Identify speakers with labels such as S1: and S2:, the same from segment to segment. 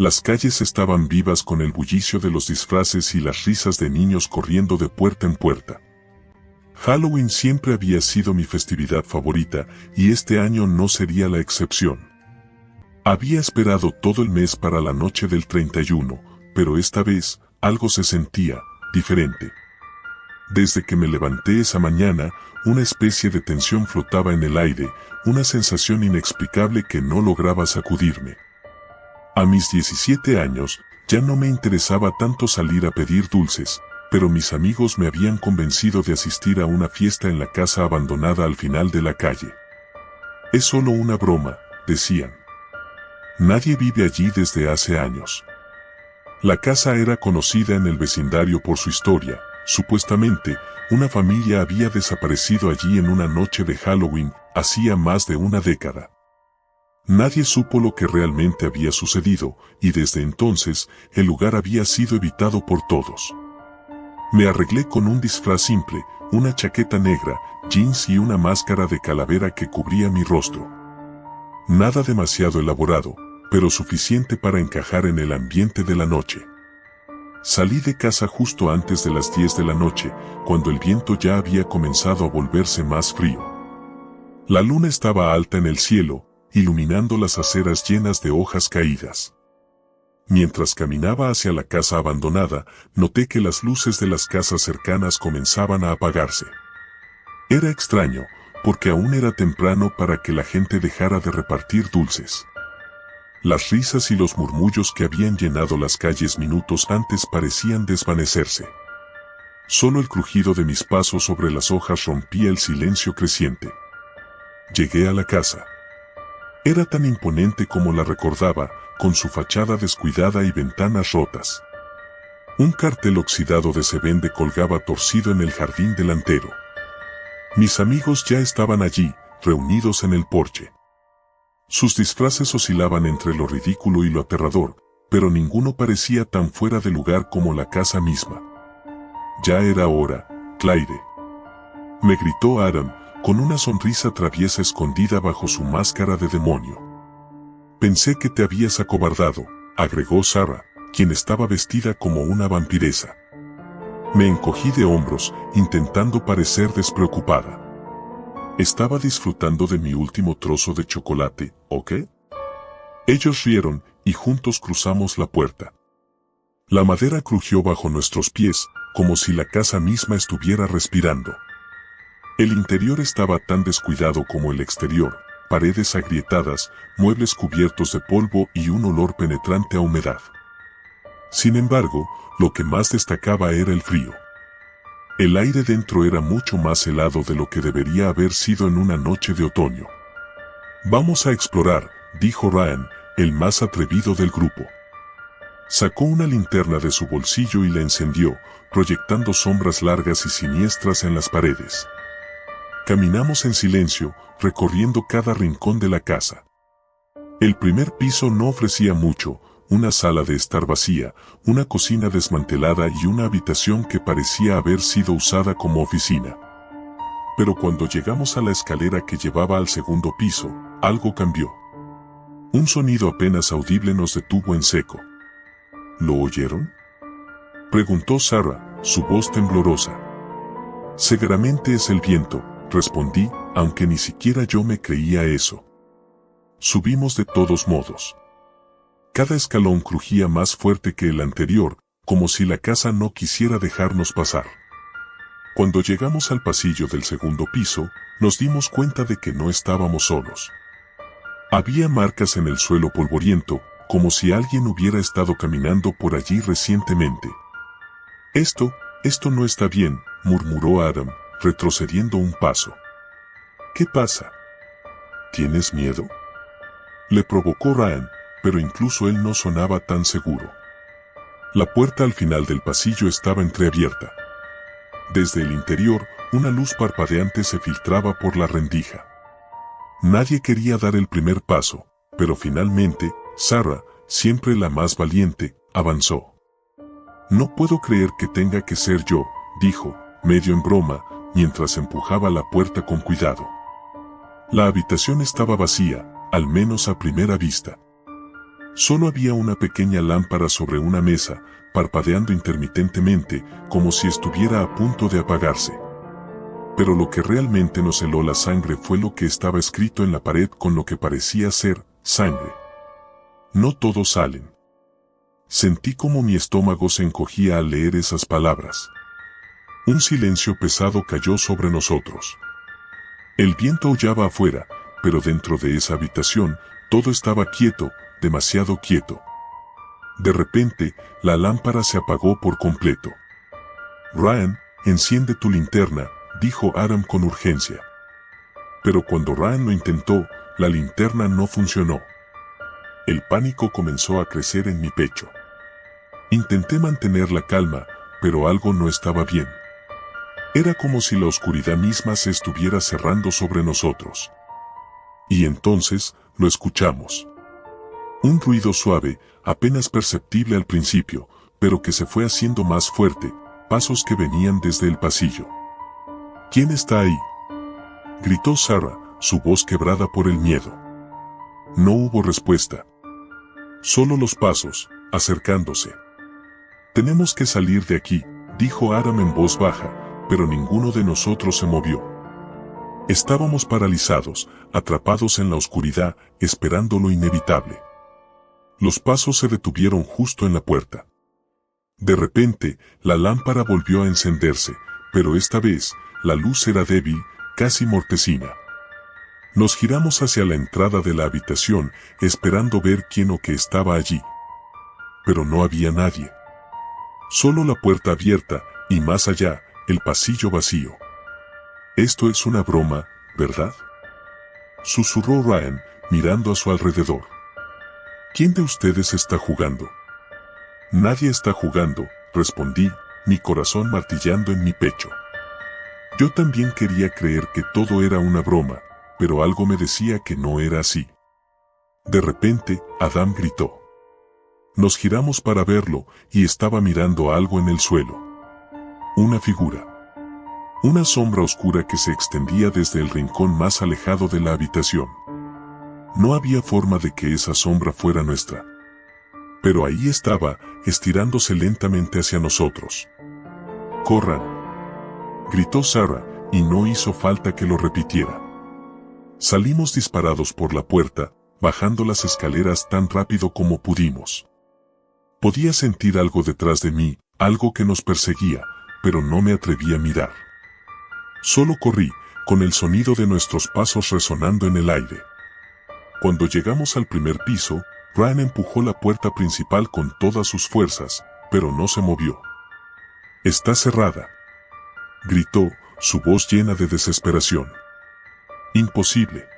S1: Las calles estaban vivas con el bullicio de los disfraces y las risas de niños corriendo de puerta en puerta. Halloween siempre había sido mi festividad favorita y este año no sería la excepción. Había esperado todo el mes para la noche del 31, pero esta vez algo se sentía diferente. Desde que me levanté esa mañana, una especie de tensión flotaba en el aire, una sensación inexplicable que no lograba sacudirme. A mis 17 años, ya no me interesaba tanto salir a pedir dulces, pero mis amigos me habían convencido de asistir a una fiesta en la casa abandonada al final de la calle. Es solo una broma, decían. Nadie vive allí desde hace años. La casa era conocida en el vecindario por su historia. Supuestamente, una familia había desaparecido allí en una noche de Halloween, hacía más de una década. Nadie supo lo que realmente había sucedido, y desde entonces, el lugar había sido evitado por todos. Me arreglé con un disfraz simple, una chaqueta negra, jeans y una máscara de calavera que cubría mi rostro. Nada demasiado elaborado, pero suficiente para encajar en el ambiente de la noche. Salí de casa justo antes de las 10 de la noche, cuando el viento ya había comenzado a volverse más frío. La luna estaba alta en el cielo, iluminando las aceras llenas de hojas caídas. Mientras caminaba hacia la casa abandonada, noté que las luces de las casas cercanas comenzaban a apagarse. Era extraño, porque aún era temprano para que la gente dejara de repartir dulces. Las risas y los murmullos que habían llenado las calles minutos antes parecían desvanecerse. Solo el crujido de mis pasos sobre las hojas rompía el silencio creciente. Llegué a la casa. Era tan imponente como la recordaba, con su fachada descuidada y ventanas rotas. Un cartel oxidado de "Se vende" colgaba torcido en el jardín delantero. Mis amigos ya estaban allí, reunidos en el porche. Sus disfraces oscilaban entre lo ridículo y lo aterrador, pero ninguno parecía tan fuera de lugar como la casa misma. Ya era hora, Claire. Me gritó Adam, con una sonrisa traviesa escondida bajo su máscara de demonio. Pensé que te habías acobardado, agregó Sarah, quien estaba vestida como una vampiresa. Me encogí de hombros, intentando parecer despreocupada. Estaba disfrutando de mi último trozo de chocolate, ¿o qué? Ellos rieron, y juntos cruzamos la puerta. La madera crujió bajo nuestros pies, como si la casa misma estuviera respirando. El interior estaba tan descuidado como el exterior, paredes agrietadas, muebles cubiertos de polvo y un olor penetrante a humedad. Sin embargo, lo que más destacaba era el frío. El aire dentro era mucho más helado de lo que debería haber sido en una noche de otoño. Vamos a explorar, dijo Ryan, el más atrevido del grupo. Sacó una linterna de su bolsillo y la encendió, proyectando sombras largas y siniestras en las paredes. Caminamos en silencio, recorriendo cada rincón de la casa. El primer piso no ofrecía mucho, una sala de estar vacía, una cocina desmantelada y una habitación que parecía haber sido usada como oficina. Pero cuando llegamos a la escalera que llevaba al segundo piso, algo cambió. Un sonido apenas audible nos detuvo en seco. ¿Lo oyeron?, preguntó Sarah, su voz temblorosa. Seguramente es el viento, respondí, aunque ni siquiera yo me creía eso. Subimos de todos modos. Cada escalón crujía más fuerte que el anterior, como si la casa no quisiera dejarnos pasar. Cuando llegamos al pasillo del segundo piso, nos dimos cuenta de que no estábamos solos. Había marcas en el suelo polvoriento, como si alguien hubiera estado caminando por allí recientemente. Esto no está bien, murmuró Adam, retrocediendo un paso. ¿Qué pasa? ¿Tienes miedo?, le provocó Ryan, pero incluso él no sonaba tan seguro. La puerta al final del pasillo estaba entreabierta. Desde el interior, una luz parpadeante se filtraba por la rendija. Nadie quería dar el primer paso, pero finalmente, Sarah, siempre la más valiente, avanzó. No puedo creer que tenga que ser yo, dijo, medio en broma, mientras empujaba la puerta con cuidado. La habitación estaba vacía, al menos a primera vista. Solo había una pequeña lámpara sobre una mesa, parpadeando intermitentemente, como si estuviera a punto de apagarse. Pero lo que realmente nos heló la sangre fue lo que estaba escrito en la pared con lo que parecía ser sangre. No todos salen. Sentí como mi estómago se encogía al leer esas palabras. Un silencio pesado cayó sobre nosotros. El viento aullaba afuera, pero dentro de esa habitación, todo estaba quieto, demasiado quieto. De repente, la lámpara se apagó por completo. Ryan, enciende tu linterna, dijo Adam con urgencia. Pero cuando Ryan lo intentó, la linterna no funcionó. El pánico comenzó a crecer en mi pecho. Intenté mantener la calma, pero algo no estaba bien. Era como si la oscuridad misma se estuviera cerrando sobre nosotros. Y entonces, lo escuchamos. Un ruido suave, apenas perceptible al principio, pero que se fue haciendo más fuerte, pasos que venían desde el pasillo. ¿Quién está ahí?, gritó Sarah, su voz quebrada por el miedo. No hubo respuesta. Solo los pasos, acercándose. Tenemos que salir de aquí, dijo Adam en voz baja, pero ninguno de nosotros se movió. Estábamos paralizados, atrapados en la oscuridad, esperando lo inevitable. Los pasos se detuvieron justo en la puerta. De repente, la lámpara volvió a encenderse, pero esta vez, la luz era débil, casi mortecina. Nos giramos hacia la entrada de la habitación, esperando ver quién o qué estaba allí. Pero no había nadie. Solo la puerta abierta, y más allá, el pasillo vacío. Esto es una broma, ¿verdad?, susurró Ryan, mirando a su alrededor. ¿Quién de ustedes está jugando? Nadie está jugando, respondí, mi corazón martillando en mi pecho. Yo también quería creer que todo era una broma, pero algo me decía que no era así. De repente, Adam gritó. Nos giramos para verlo, y estaba mirando algo en el suelo. Una figura. Una sombra oscura que se extendía desde el rincón más alejado de la habitación. No había forma de que esa sombra fuera nuestra. Pero ahí estaba, estirándose lentamente hacia nosotros. ¡Corran!, gritó Sarah, y no hizo falta que lo repitiera. Salimos disparados por la puerta, bajando las escaleras tan rápido como pudimos. Podía sentir algo detrás de mí, algo que nos perseguía, pero no me atreví a mirar. Solo corrí, con el sonido de nuestros pasos resonando en el aire. Cuando llegamos al primer piso, Ryan empujó la puerta principal con todas sus fuerzas, pero no se movió. «Está cerrada», gritó, su voz llena de desesperación. «Imposible».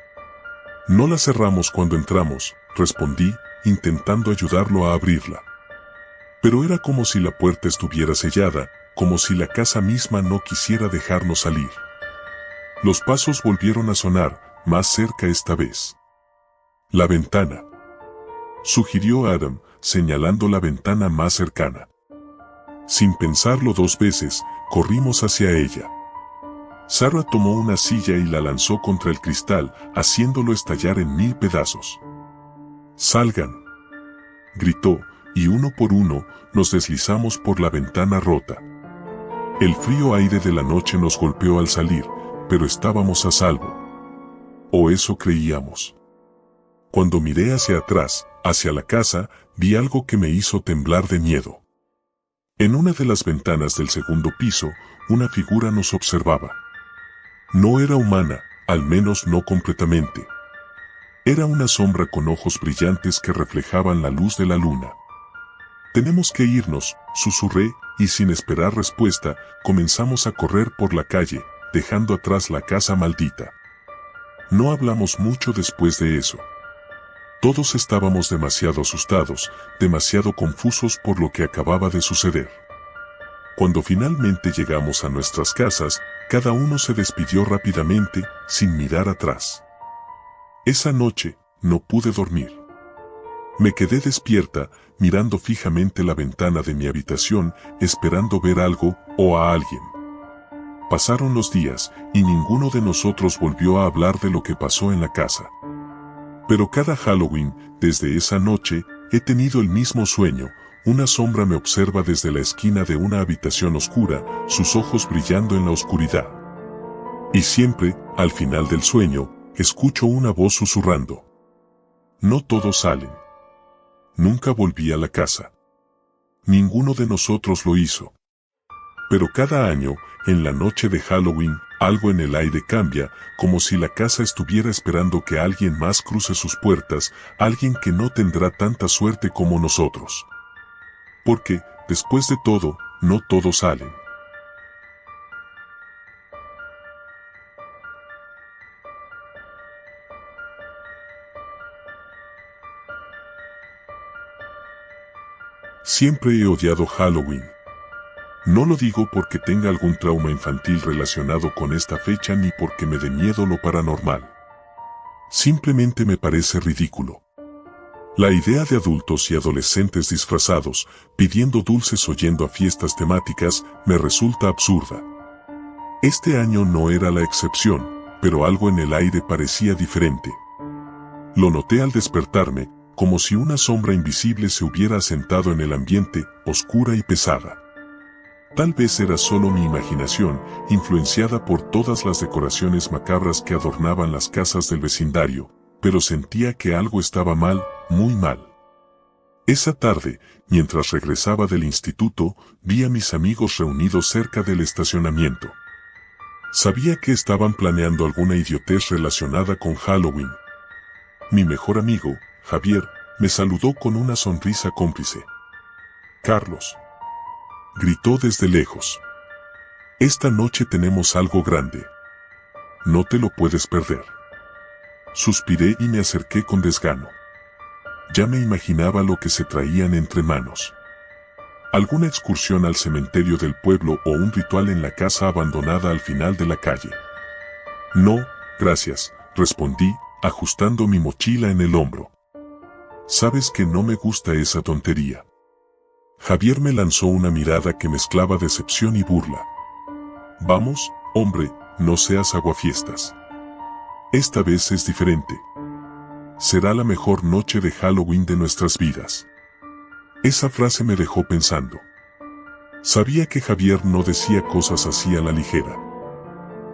S1: «No la cerramos cuando entramos», respondí, intentando ayudarlo a abrirla. Pero era como si la puerta estuviera sellada, como si la casa misma no quisiera dejarnos salir. Los pasos volvieron a sonar, más cerca esta vez. «La ventana», sugirió Adam, señalando la ventana más cercana. Sin pensarlo dos veces, corrimos hacia ella. Sarah tomó una silla y la lanzó contra el cristal, haciéndolo estallar en 1000 pedazos. «Salgan», gritó, y uno por uno, nos deslizamos por la ventana rota. El frío aire de la noche nos golpeó al salir, pero estábamos a salvo. O eso creíamos. Cuando miré hacia atrás, hacia la casa, vi algo que me hizo temblar de miedo. En una de las ventanas del segundo piso, una figura nos observaba. No era humana, al menos no completamente. Era una sombra con ojos brillantes que reflejaban la luz de la luna. «Tenemos que irnos», susurré, y sin esperar respuesta, comenzamos a correr por la calle, dejando atrás la casa maldita. No hablamos mucho después de eso. Todos estábamos demasiado asustados, demasiado confusos por lo que acababa de suceder. Cuando finalmente llegamos a nuestras casas, cada uno se despidió rápidamente, sin mirar atrás. Esa noche, no pude dormir. Me quedé despierta, mirando fijamente la ventana de mi habitación, esperando ver algo, o a alguien. Pasaron los días, y ninguno de nosotros volvió a hablar de lo que pasó en la casa. Pero cada Halloween, desde esa noche, he tenido el mismo sueño. Una sombra me observa desde la esquina de una habitación oscura, sus ojos brillando en la oscuridad. Y siempre, al final del sueño, escucho una voz susurrando. No todos salen. Nunca volví a la casa. Ninguno de nosotros lo hizo. Pero cada año, en la noche de Halloween, algo en el aire cambia, como si la casa estuviera esperando que alguien más cruce sus puertas, alguien que no tendrá tanta suerte como nosotros. Porque, después de todo, no todos salen. Siempre he odiado Halloween. No lo digo porque tenga algún trauma infantil relacionado con esta fecha ni porque me dé miedo lo paranormal. Simplemente me parece ridículo. La idea de adultos y adolescentes disfrazados, pidiendo dulces o yendo a fiestas temáticas, me resulta absurda. Este año no era la excepción, pero algo en el aire parecía diferente. Lo noté al despertarme, como si una sombra invisible se hubiera asentado en el ambiente, oscura y pesada. Tal vez era solo mi imaginación, influenciada por todas las decoraciones macabras que adornaban las casas del vecindario, pero sentía que algo estaba mal, muy mal. Esa tarde, mientras regresaba del instituto, vi a mis amigos reunidos cerca del estacionamiento. Sabía que estaban planeando alguna idiotez relacionada con Halloween. Mi mejor amigo, Javier, me saludó con una sonrisa cómplice. «Carlos», gritó desde lejos. «Esta noche tenemos algo grande. No te lo puedes perder». Suspiré y me acerqué con desgano. Ya me imaginaba lo que se traían entre manos. Alguna excursión al cementerio del pueblo o un ritual en la casa abandonada al final de la calle. «No, gracias», respondí, ajustando mi mochila en el hombro. «Sabes que no me gusta esa tontería». Javier me lanzó una mirada que mezclaba decepción y burla. «Vamos, hombre, no seas aguafiestas. Esta vez es diferente. Será la mejor noche de Halloween de nuestras vidas». Esa frase me dejó pensando. Sabía que Javier no decía cosas así a la ligera.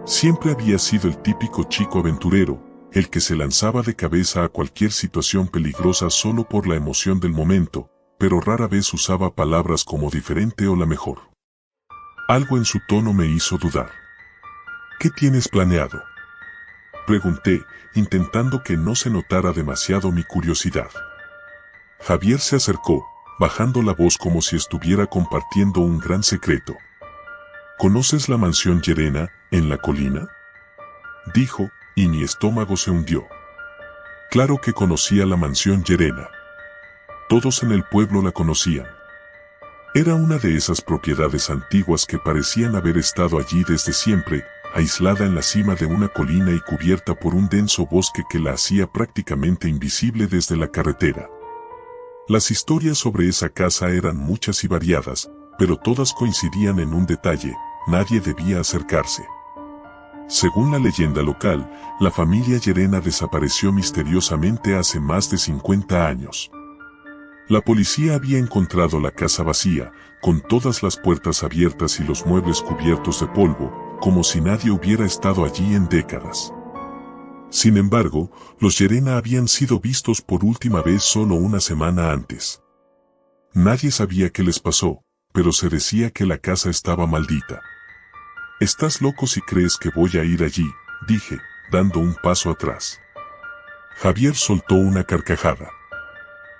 S1: Siempre había sido el típico chico aventurero, el que se lanzaba de cabeza a cualquier situación peligrosa solo por la emoción del momento, pero rara vez usaba palabras como diferente o la mejor. Algo en su tono me hizo dudar. «¿Qué tienes planeado?», pregunté, intentando que no se notara demasiado mi curiosidad. Javier se acercó, bajando la voz como si estuviera compartiendo un gran secreto. «¿Conoces la mansión Llerena, en la colina?», dijo, y mi estómago se hundió. Claro que conocía la mansión Llerena. Todos en el pueblo la conocían. Era una de esas propiedades antiguas que parecían haber estado allí desde siempre, aislada en la cima de una colina y cubierta por un denso bosque que la hacía prácticamente invisible desde la carretera. Las historias sobre esa casa eran muchas y variadas, pero todas coincidían en un detalle: nadie debía acercarse. Según la leyenda local, la familia Llerena desapareció misteriosamente hace más de 50 años. La policía había encontrado la casa vacía, con todas las puertas abiertas y los muebles cubiertos de polvo, como si nadie hubiera estado allí en décadas. Sin embargo, los Llerena habían sido vistos por última vez solo una semana antes. Nadie sabía qué les pasó, pero se decía que la casa estaba maldita. «Estás loco si crees que voy a ir allí», dije, dando un paso atrás. Javier soltó una carcajada.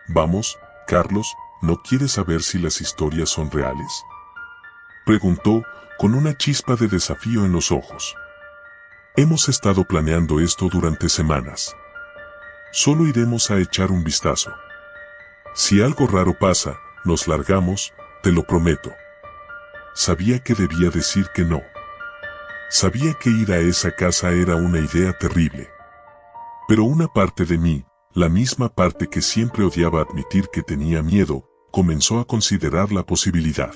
S1: «Vamos, Carlos, ¿no quieres saber si las historias son reales?», preguntó, con una chispa de desafío en los ojos. «Hemos estado planeando esto durante semanas. Solo iremos a echar un vistazo. Si algo raro pasa, nos largamos, te lo prometo». Sabía que debía decir que no. Sabía que ir a esa casa era una idea terrible. Pero una parte de mí, la misma parte que siempre odiaba admitir que tenía miedo, comenzó a considerar la posibilidad.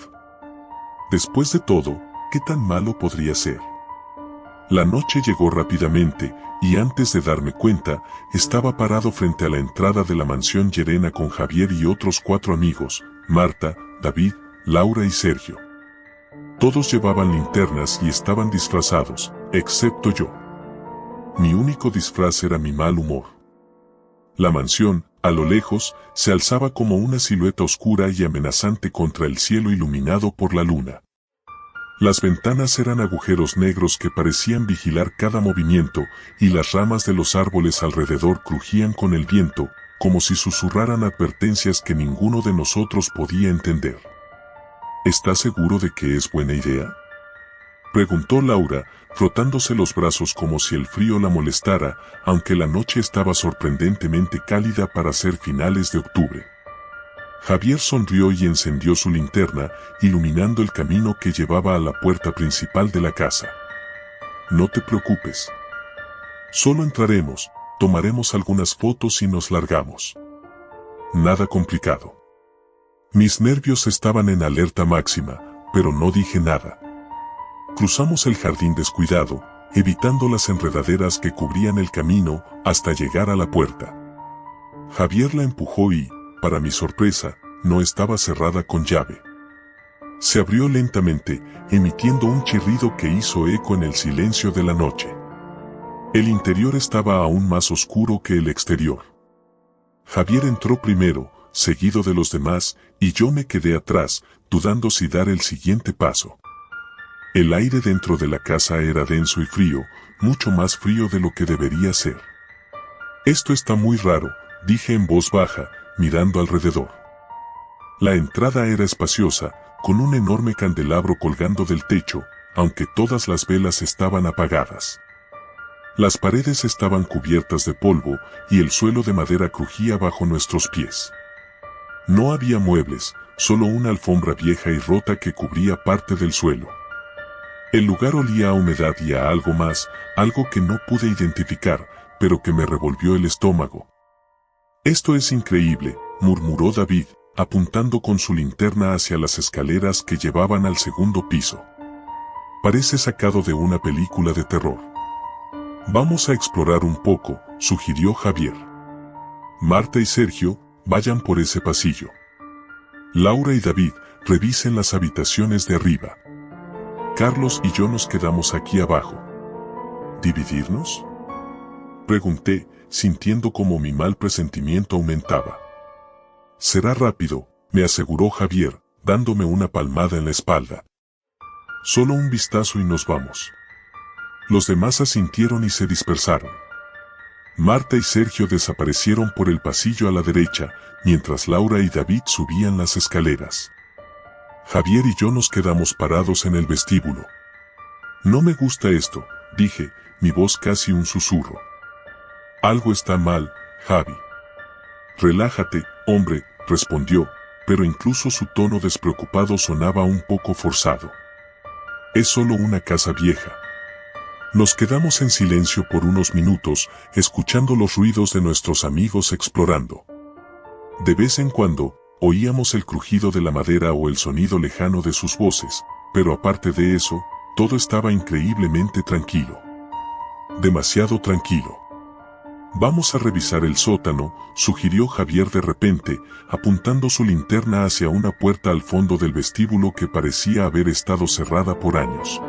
S1: Después de todo, ¿qué tan malo podría ser? La noche llegó rápidamente, y antes de darme cuenta, estaba parado frente a la entrada de la mansión Llerena con Javier y otros 4 amigos, Marta, David, Laura y Sergio. Todos llevaban linternas y estaban disfrazados, excepto yo. Mi único disfraz era mi mal humor. La mansión, a lo lejos, se alzaba como una silueta oscura y amenazante contra el cielo iluminado por la luna. Las ventanas eran agujeros negros que parecían vigilar cada movimiento, y las ramas de los árboles alrededor crujían con el viento, como si susurraran advertencias que ninguno de nosotros podía entender. ¿Estás seguro de que es buena idea?, preguntó Laura, frotándose los brazos como si el frío la molestara, aunque la noche estaba sorprendentemente cálida para ser finales de octubre. Javier sonrió y encendió su linterna, iluminando el camino que llevaba a la puerta principal de la casa. No te preocupes. Solo entraremos, tomaremos algunas fotos y nos largamos. Nada complicado. Mis nervios estaban en alerta máxima, pero no dije nada. Cruzamos el jardín descuidado, evitando las enredaderas que cubrían el camino, hasta llegar a la puerta. Javier la empujó y, para mi sorpresa, no estaba cerrada con llave. Se abrió lentamente, emitiendo un chirrido que hizo eco en el silencio de la noche. El interior estaba aún más oscuro que el exterior. Javier entró primero, seguido de los demás, y yo me quedé atrás, dudando si dar el siguiente paso. El aire dentro de la casa era denso y frío, mucho más frío de lo que debería ser. Esto está muy raro, dije en voz baja, mirando alrededor. La entrada era espaciosa, con un enorme candelabro colgando del techo, aunque todas las velas estaban apagadas. Las paredes estaban cubiertas de polvo, y el suelo de madera crujía bajo nuestros pies. No había muebles, solo una alfombra vieja y rota que cubría parte del suelo. El lugar olía a humedad y a algo más, algo que no pude identificar, pero que me revolvió el estómago. «Esto es increíble», murmuró David, apuntando con su linterna hacia las escaleras que llevaban al segundo piso. «Parece sacado de una película de terror». «Vamos a explorar un poco», sugirió Javier. «Marta y Sergio, vayan por ese pasillo. Laura y David, revisen las habitaciones de arriba. Carlos y yo nos quedamos aquí abajo». ¿Dividirnos?, pregunté, sintiendo como mi mal presentimiento aumentaba. «Será rápido», me aseguró Javier, dándome una palmada en la espalda. «Solo un vistazo y nos vamos». Los demás asintieron y se dispersaron. Marta y Sergio desaparecieron por el pasillo a la derecha, mientras Laura y David subían las escaleras. Javier y yo nos quedamos parados en el vestíbulo. «No me gusta esto», dije, mi voz casi un susurro. «Algo está mal, Javi». «Relájate, hombre», respondió, pero incluso su tono despreocupado sonaba un poco forzado. «Es solo una casa vieja». Nos quedamos en silencio por unos minutos, escuchando los ruidos de nuestros amigos explorando. De vez en cuando, oíamos el crujido de la madera o el sonido lejano de sus voces, pero aparte de eso, todo estaba increíblemente tranquilo. Demasiado tranquilo. «Vamos a revisar el sótano», sugirió Javier de repente, apuntando su linterna hacia una puerta al fondo del vestíbulo que parecía haber estado cerrada por años.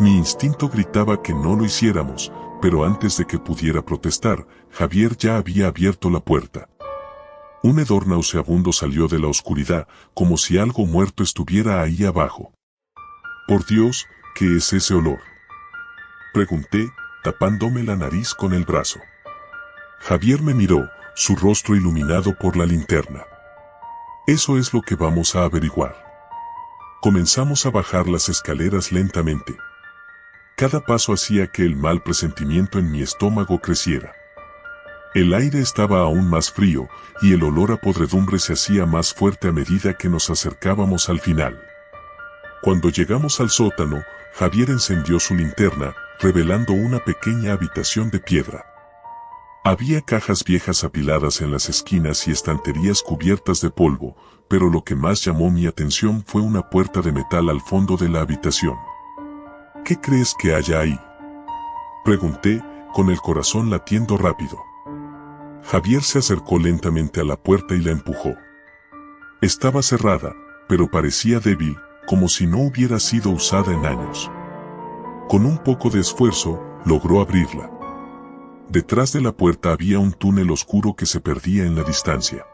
S1: Mi instinto gritaba que no lo hiciéramos, pero antes de que pudiera protestar, Javier ya había abierto la puerta. Un hedor nauseabundo salió de la oscuridad, como si algo muerto estuviera ahí abajo. «Por Dios, ¿qué es ese olor?», pregunté, tapándome la nariz con el brazo. Javier me miró, su rostro iluminado por la linterna. «Eso es lo que vamos a averiguar». Comenzamos a bajar las escaleras lentamente. Cada paso hacía que el mal presentimiento en mi estómago creciera. El aire estaba aún más frío, y el olor a podredumbre se hacía más fuerte a medida que nos acercábamos al final. Cuando llegamos al sótano, Javier encendió su linterna, revelando una pequeña habitación de piedra. Había cajas viejas apiladas en las esquinas y estanterías cubiertas de polvo, pero lo que más llamó mi atención fue una puerta de metal al fondo de la habitación. «¿Qué crees que haya ahí?», Pregunté, con el corazón latiendo rápido. Javier se acercó lentamente a la puerta y la empujó. Estaba cerrada, pero parecía débil, como si no hubiera sido usada en años. Con un poco de esfuerzo, logró abrirla. Detrás de la puerta había un túnel oscuro que se perdía en la distancia.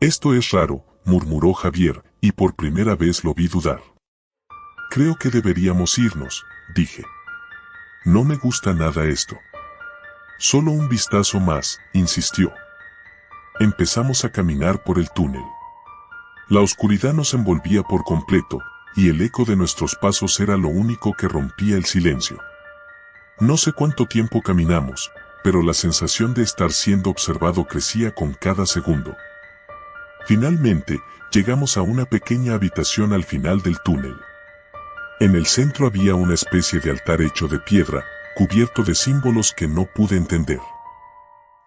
S1: Esto es raro, murmuró Javier, y por primera vez lo vi dudar. Creo que deberíamos irnos, dije. No me gusta nada esto. Solo un vistazo más, insistió. Empezamos a caminar por el túnel. La oscuridad nos envolvía por completo, y el eco de nuestros pasos era lo único que rompía el silencio. No sé cuánto tiempo caminamos, pero la sensación de estar siendo observado crecía con cada segundo. Finalmente, llegamos a una pequeña habitación al final del túnel. En el centro había una especie de altar hecho de piedra, cubierto de símbolos que no pude entender.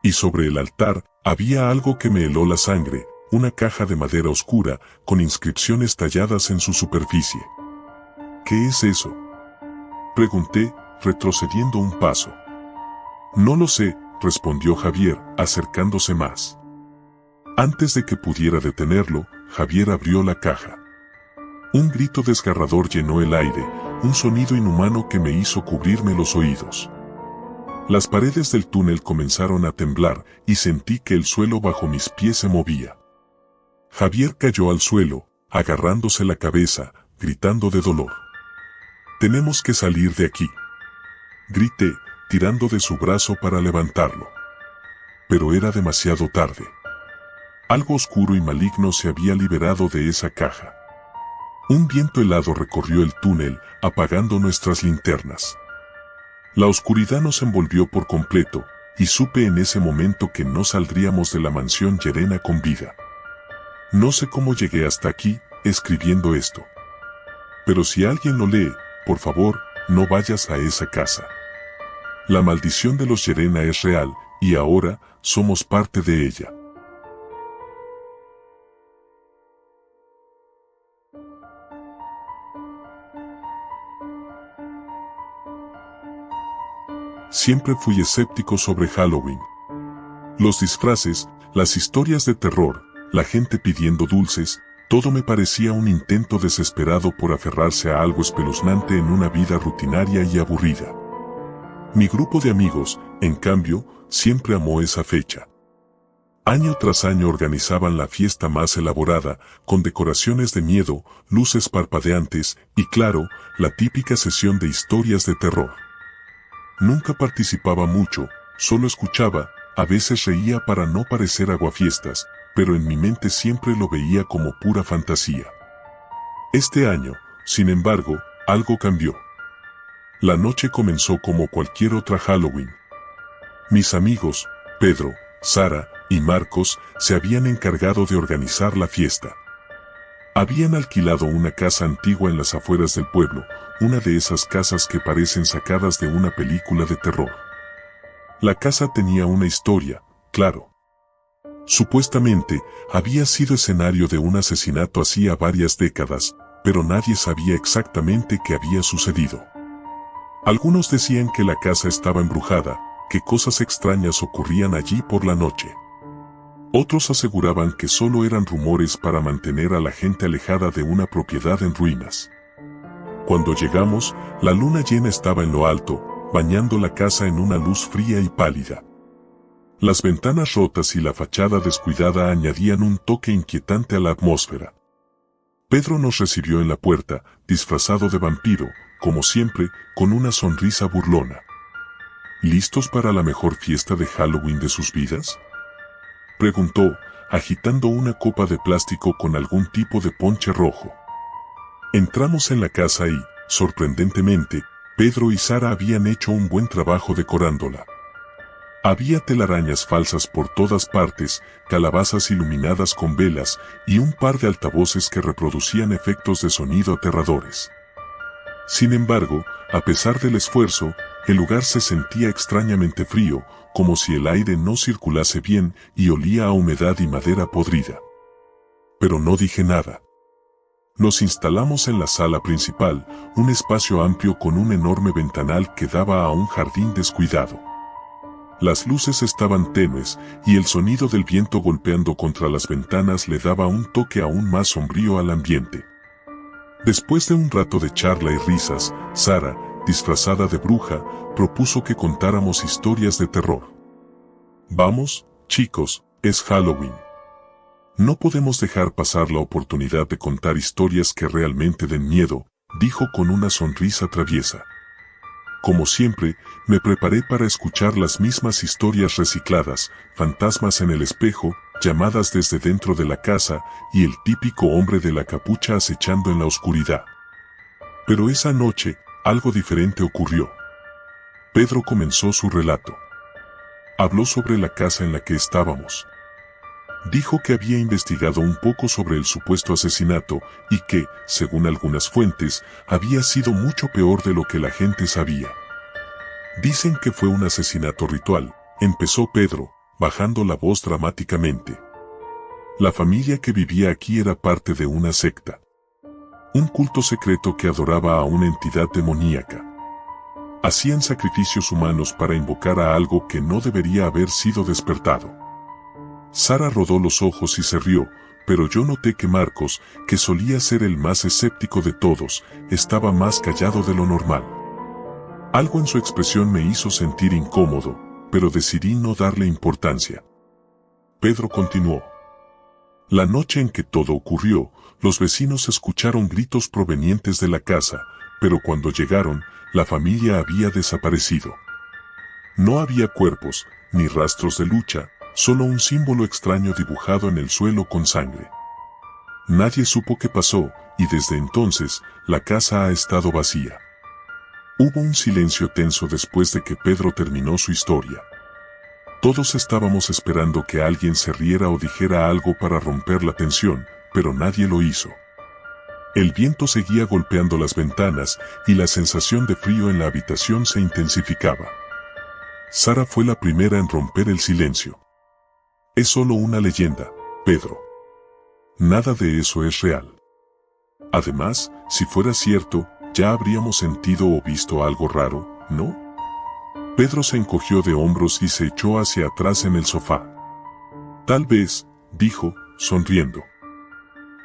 S1: Y sobre el altar, había algo que me heló la sangre, una caja de madera oscura, con inscripciones talladas en su superficie. ¿Qué es eso?, pregunté, retrocediendo un paso. No lo sé, respondió Javier, acercándose más. Antes de que pudiera detenerlo, Javier abrió la caja. Un grito desgarrador llenó el aire, un sonido inhumano que me hizo cubrirme los oídos. Las paredes del túnel comenzaron a temblar y sentí que el suelo bajo mis pies se movía. Javier cayó al suelo, agarrándose la cabeza, gritando de dolor. «Tenemos que salir de aquí», grité, tirando de su brazo para levantarlo. Pero era demasiado tarde. Algo oscuro y maligno se había liberado de esa caja. Un viento helado recorrió el túnel, apagando nuestras linternas. La oscuridad nos envolvió por completo, y supe en ese momento que no saldríamos de la mansión Llerena con vida. No sé cómo llegué hasta aquí, escribiendo esto. Pero si alguien lo lee, por favor, no vayas a esa casa. La maldición de los Llerena es real, y ahora, somos parte de ella. Siempre fui escéptico sobre Halloween. Los disfraces, las historias de terror, la gente pidiendo dulces, todo me parecía un intento desesperado por aferrarse a algo espeluznante en una vida rutinaria y aburrida. Mi grupo de amigos, en cambio, siempre amó esa fecha. Año tras año organizaban la fiesta más elaborada, con decoraciones de miedo, luces parpadeantes y, claro, la típica sesión de historias de terror. Nunca participaba mucho, solo escuchaba, a veces reía para no parecer aguafiestas, pero en mi mente siempre lo veía como pura fantasía. Este año, sin embargo, algo cambió. La noche comenzó como cualquier otra Halloween. Mis amigos, Pedro, Sara y Marcos, se habían encargado de organizar la fiesta. Habían alquilado una casa antigua en las afueras del pueblo, una de esas casas que parecen sacadas de una película de terror. La casa tenía una historia, claro. Supuestamente, había sido escenario de un asesinato hacía varias décadas, pero nadie sabía exactamente qué había sucedido. Algunos decían que la casa estaba embrujada, que cosas extrañas ocurrían allí por la noche. Otros aseguraban que solo eran rumores para mantener a la gente alejada de una propiedad en ruinas. Cuando llegamos, la luna llena estaba en lo alto, bañando la casa en una luz fría y pálida. Las ventanas rotas y la fachada descuidada añadían un toque inquietante a la atmósfera. Pedro nos recibió en la puerta, disfrazado de vampiro, como siempre, con una sonrisa burlona. ¿Listos para la mejor fiesta de Halloween de sus vidas?, preguntó, agitando una copa de plástico con algún tipo de ponche rojo. Entramos en la casa y, sorprendentemente, Pedro y Sara habían hecho un buen trabajo decorándola. Había telarañas falsas por todas partes, calabazas iluminadas con velas y un par de altavoces que reproducían efectos de sonido aterradores. Sin embargo, a pesar del esfuerzo, el lugar se sentía extrañamente frío, como si el aire no circulase bien y olía a humedad y madera podrida. Pero no dije nada. Nos instalamos en la sala principal, un espacio amplio con un enorme ventanal que daba a un jardín descuidado. Las luces estaban tenues y el sonido del viento golpeando contra las ventanas le daba un toque aún más sombrío al ambiente. Después de un rato de charla y risas, Sara, disfrazada de bruja, propuso que contáramos historias de terror. Vamos, chicos, es Halloween. No podemos dejar pasar la oportunidad de contar historias que realmente den miedo, dijo con una sonrisa traviesa. Como siempre, me preparé para escuchar las mismas historias recicladas, fantasmas en el espejo, llamadas desde dentro de la casa y el típico hombre de la capucha acechando en la oscuridad. Pero esa noche, algo diferente ocurrió. Pedro comenzó su relato. Habló sobre la casa en la que estábamos. Dijo que había investigado un poco sobre el supuesto asesinato y que, según algunas fuentes, había sido mucho peor de lo que la gente sabía. Dicen que fue un asesinato ritual, empezó Pedro, bajando la voz dramáticamente. La familia que vivía aquí era parte de una secta. Un culto secreto que adoraba a una entidad demoníaca. Hacían sacrificios humanos para invocar a algo que no debería haber sido despertado. Sara rodó los ojos y se rió, pero yo noté que Marcos, que solía ser el más escéptico de todos, estaba más callado de lo normal. Algo en su expresión me hizo sentir incómodo, pero decidí no darle importancia. Pedro continuó. La noche en que todo ocurrió, los vecinos escucharon gritos provenientes de la casa, pero cuando llegaron, la familia había desaparecido. No había cuerpos, ni rastros de lucha, solo un símbolo extraño dibujado en el suelo con sangre. Nadie supo qué pasó, y desde entonces, la casa ha estado vacía. Hubo un silencio tenso después de que Pedro terminó su historia. Todos estábamos esperando que alguien se riera o dijera algo para romper la tensión, pero nadie lo hizo. El viento seguía golpeando las ventanas y la sensación de frío en la habitación se intensificaba. Sara fue la primera en romper el silencio. Es solo una leyenda, Pedro. Nada de eso es real. Además, si fuera cierto, ya habríamos sentido o visto algo raro, ¿no? Pedro se encogió de hombros y se echó hacia atrás en el sofá. Tal vez, dijo, sonriendo.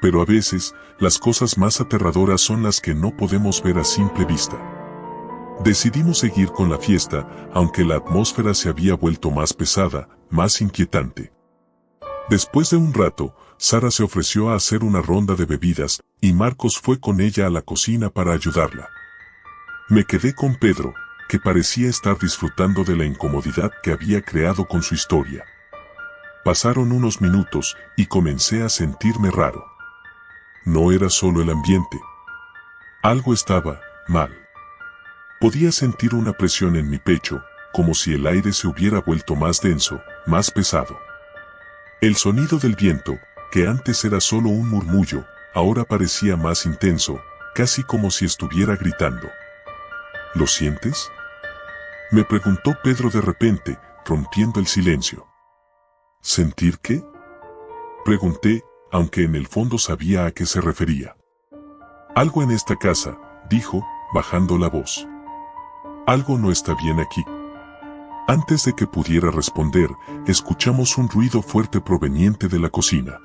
S1: Pero a veces, las cosas más aterradoras son las que no podemos ver a simple vista. Decidimos seguir con la fiesta, aunque la atmósfera se había vuelto más pesada, más inquietante. Después de un rato, Sara se ofreció a hacer una ronda de bebidas, y Marcos fue con ella a la cocina para ayudarla. Me quedé con Pedro, que parecía estar disfrutando de la incomodidad que había creado con su historia. Pasaron unos minutos, y comencé a sentirme raro. No era solo el ambiente. Algo estaba mal. Podía sentir una presión en mi pecho, como si el aire se hubiera vuelto más denso, más pesado. El sonido del viento, que antes era solo un murmullo, ahora parecía más intenso, casi como si estuviera gritando. ¿Lo sientes?, me preguntó Pedro de repente, rompiendo el silencio. ¿Sentir qué?, pregunté, aunque en el fondo sabía a qué se refería. Algo en esta casa, dijo, bajando la voz. Algo no está bien aquí. Antes de que pudiera responder, escuchamos un ruido fuerte proveniente de la cocina.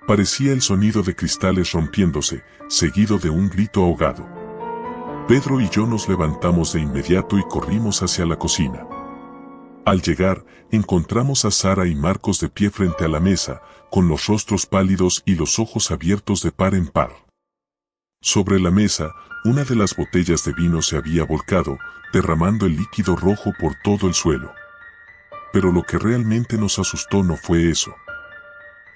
S1: Parecía el sonido de cristales rompiéndose, seguido de un grito ahogado. Pedro y yo nos levantamos de inmediato y corrimos hacia la cocina. Al llegar, encontramos a Sara y Marcos de pie frente a la mesa, con los rostros pálidos y los ojos abiertos de par en par. Sobre la mesa, una de las botellas de vino se había volcado, derramando el líquido rojo por todo el suelo. Pero lo que realmente nos asustó no fue eso.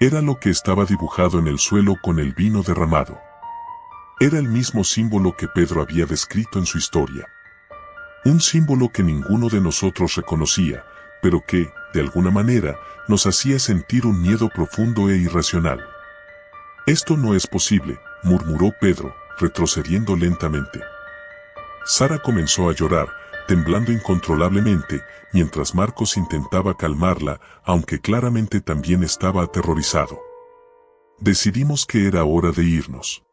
S1: Era lo que estaba dibujado en el suelo con el vino derramado. Era el mismo símbolo que Pedro había descrito en su historia. Un símbolo que ninguno de nosotros reconocía, pero que, de alguna manera, nos hacía sentir un miedo profundo e irracional. «Esto no es posible», murmuró Pedro, retrocediendo lentamente. Sara comenzó a llorar, temblando incontrolablemente, mientras Marcos intentaba calmarla, aunque claramente también estaba aterrorizado. Decidimos que era hora de irnos.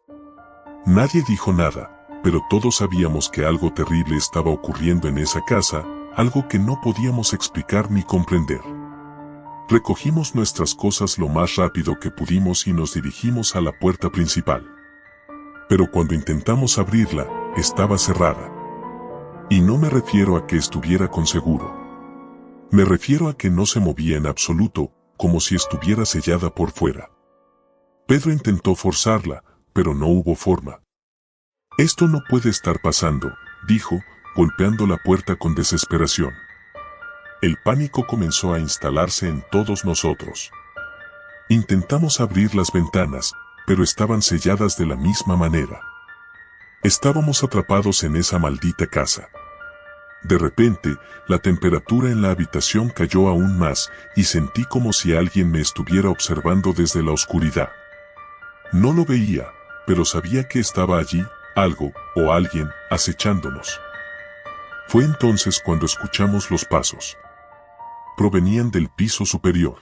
S1: Nadie dijo nada, pero todos sabíamos que algo terrible estaba ocurriendo en esa casa, algo que no podíamos explicar ni comprender. Recogimos nuestras cosas lo más rápido que pudimos y nos dirigimos a la puerta principal. Pero cuando intentamos abrirla, estaba cerrada. Y no me refiero a que estuviera con seguro. Me refiero a que no se movía en absoluto, como si estuviera sellada por fuera. Pedro intentó forzarla, pero no hubo forma. «Esto no puede estar pasando», dijo, golpeando la puerta con desesperación. El pánico comenzó a instalarse en todos nosotros. Intentamos abrir las ventanas, pero estaban selladas de la misma manera. Estábamos atrapados en esa maldita casa. De repente, la temperatura en la habitación cayó aún más y sentí como si alguien me estuviera observando desde la oscuridad. No lo veía, pero sabía que estaba allí, algo o alguien acechándonos. Fue entonces cuando escuchamos los pasos. Provenían del piso superior.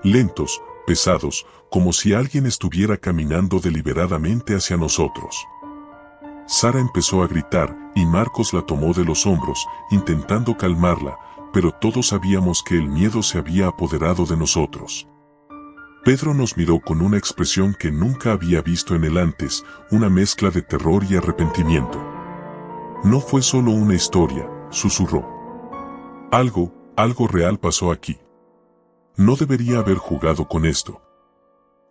S1: Lentos, pesados, como si alguien estuviera caminando deliberadamente hacia nosotros. Sara empezó a gritar y Marcos la tomó de los hombros, intentando calmarla, pero todos sabíamos que el miedo se había apoderado de nosotros. Pedro nos miró con una expresión que nunca había visto en él antes, una mezcla de terror y arrepentimiento. «No fue solo una historia», susurró. Algo real pasó aquí. No debería haber jugado con esto».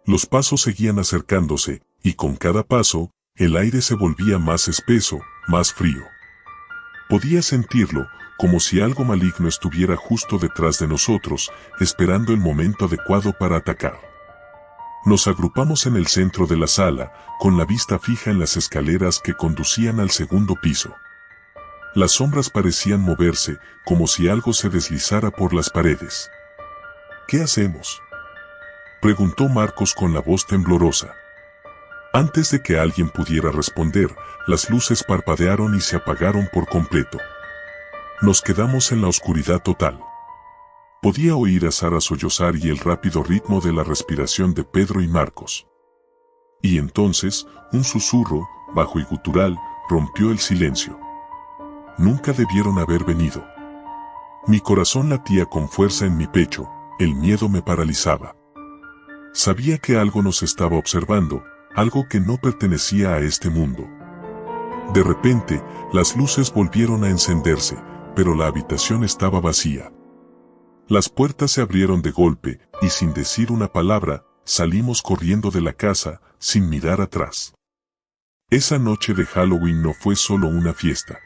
S1: Los pasos seguían acercándose, y con cada paso, el aire se volvía más espeso, más frío. Podía sentirlo, como si algo maligno estuviera justo detrás de nosotros, esperando el momento adecuado para atacar. Nos agrupamos en el centro de la sala, con la vista fija en las escaleras que conducían al segundo piso. Las sombras parecían moverse, como si algo se deslizara por las paredes. «¿Qué hacemos?», preguntó Marcos con la voz temblorosa. Antes de que alguien pudiera responder, las luces parpadearon y se apagaron por completo. Nos quedamos en la oscuridad total. Podía oír a Sara sollozar y el rápido ritmo de la respiración de Pedro y Marcos. Y entonces, un susurro, bajo y gutural, rompió el silencio. Nunca debieron haber venido. Mi corazón latía con fuerza en mi pecho, el miedo me paralizaba. Sabía que algo nos estaba observando, algo que no pertenecía a este mundo. De repente, las luces volvieron a encenderse, pero la habitación estaba vacía. Las puertas se abrieron de golpe, y sin decir una palabra, salimos corriendo de la casa, sin mirar atrás. Esa noche de Halloween no fue solo una fiesta.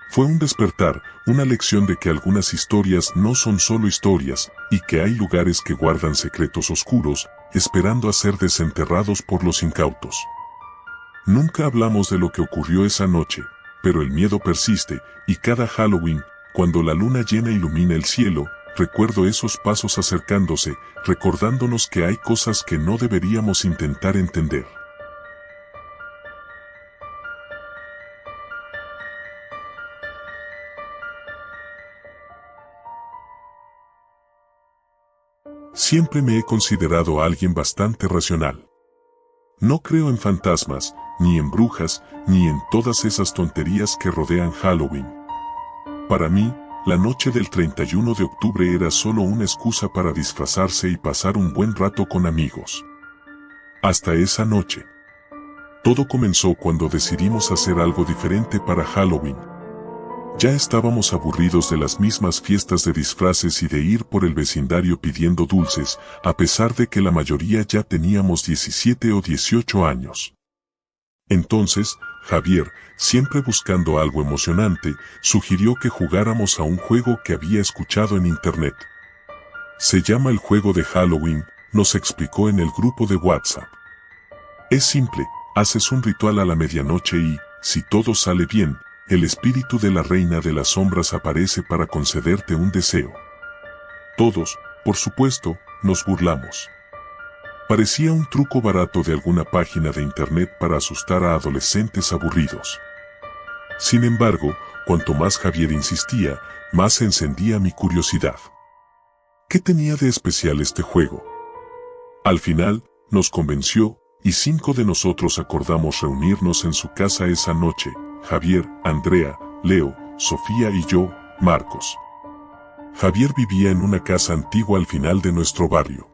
S1: Fue un despertar, una lección de que algunas historias no son solo historias, y que hay lugares que guardan secretos oscuros, esperando a ser desenterrados por los incautos. Nunca hablamos de lo que ocurrió esa noche, pero el miedo persiste, y cada Halloween, cuando la luna llena ilumina el cielo, recuerdo esos pasos acercándose, recordándonos que hay cosas que no deberíamos intentar entender. Siempre me he considerado a alguien bastante racional. No creo en fantasmas, ni en brujas, ni en todas esas tonterías que rodean Halloween. Para mí, la noche del 31 de octubre era solo una excusa para disfrazarse y pasar un buen rato con amigos. Hasta esa noche. Todo comenzó cuando decidimos hacer algo diferente para Halloween. Ya estábamos aburridos de las mismas fiestas de disfraces y de ir por el vecindario pidiendo dulces, a pesar de que la mayoría ya teníamos 17 o 18 años. Entonces, Javier, siempre buscando algo emocionante, sugirió que jugáramos a un juego que había escuchado en internet. Se llama el juego de Halloween, nos explicó en el grupo de WhatsApp. Es simple, haces un ritual a la medianoche y, si todo sale bien, el espíritu de la reina de las sombras aparece para concederte un deseo. Todos, por supuesto, nos burlamos. Parecía un truco barato de alguna página de internet para asustar a adolescentes aburridos. Sin embargo, cuanto más Javier insistía, más se encendía mi curiosidad. ¿Qué tenía de especial este juego? Al final, nos convenció, y 5 de nosotros acordamos reunirnos en su casa esa noche: Javier, Andrea, Leo, Sofía y yo, Marcos. Javier vivía en una casa antigua al final de nuestro barrio.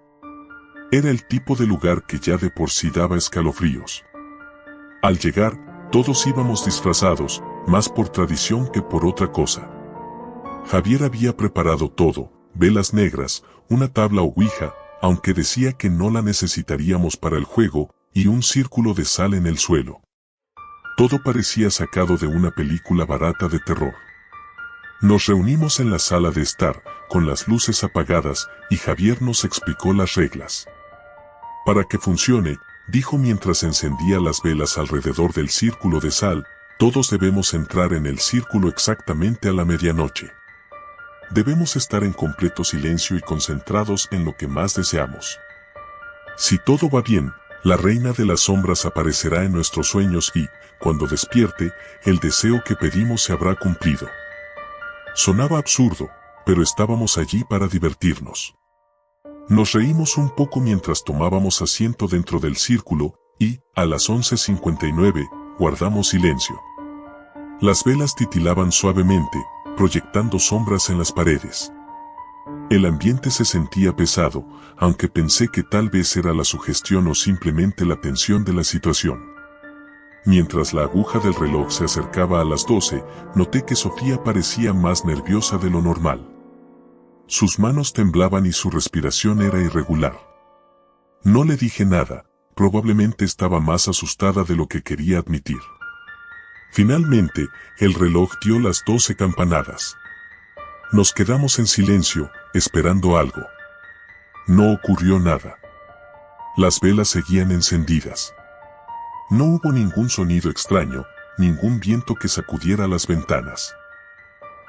S1: Era el tipo de lugar que ya de por sí daba escalofríos. Al llegar, todos íbamos disfrazados, más por tradición que por otra cosa. Javier había preparado todo: velas negras, una tabla ouija, aunque decía que no la necesitaríamos para el juego, y un círculo de sal en el suelo. Todo parecía sacado de una película barata de terror. Nos reunimos en la sala de estar, con las luces apagadas, y Javier nos explicó las reglas. Para que funcione, dijo mientras encendía las velas alrededor del círculo de sal, todos debemos entrar en el círculo exactamente a la medianoche. Debemos estar en completo silencio y concentrados en lo que más deseamos. Si todo va bien, la reina de las sombras aparecerá en nuestros sueños y, cuando despierte, el deseo que pedimos se habrá cumplido. Sonaba absurdo, pero estábamos allí para divertirnos. Nos reímos un poco mientras tomábamos asiento dentro del círculo, y, a las 11:59, guardamos silencio. Las velas titilaban suavemente, proyectando sombras en las paredes. El ambiente se sentía pesado, aunque pensé que tal vez era la sugestión o simplemente la tensión de la situación. Mientras la aguja del reloj se acercaba a las 12, noté que Sofía parecía más nerviosa de lo normal. Sus manos temblaban y su respiración era irregular. No le dije nada, probablemente estaba más asustada de lo que quería admitir. Finalmente, el reloj dio las 12 campanadas. Nos quedamos en silencio, esperando algo. No ocurrió nada. Las velas seguían encendidas. No hubo ningún sonido extraño, ningún viento que sacudiera las ventanas.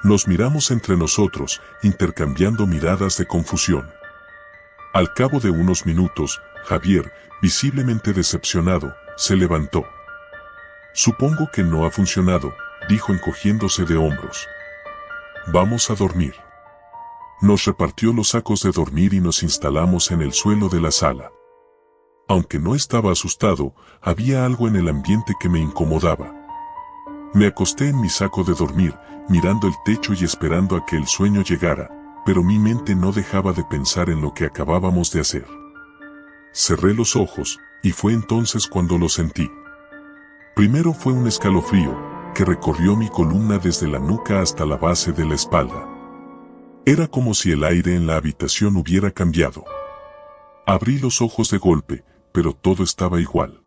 S1: Nos miramos entre nosotros, intercambiando miradas de confusión. Al cabo de unos minutos, Javier, visiblemente decepcionado, se levantó. «Supongo que no ha funcionado», dijo encogiéndose de hombros. «Vamos a dormir». Nos repartió los sacos de dormir y nos instalamos en el suelo de la sala. Aunque no estaba asustado, había algo en el ambiente que me incomodaba. Me acosté en mi saco de dormir, mirando el techo y esperando a que el sueño llegara, pero mi mente no dejaba de pensar en lo que acabábamos de hacer. Cerré los ojos, y fue entonces cuando lo sentí. Primero fue un escalofrío, que recorrió mi columna desde la nuca hasta la base de la espalda. Era como si el aire en la habitación hubiera cambiado. Abrí los ojos de golpe, pero todo estaba igual.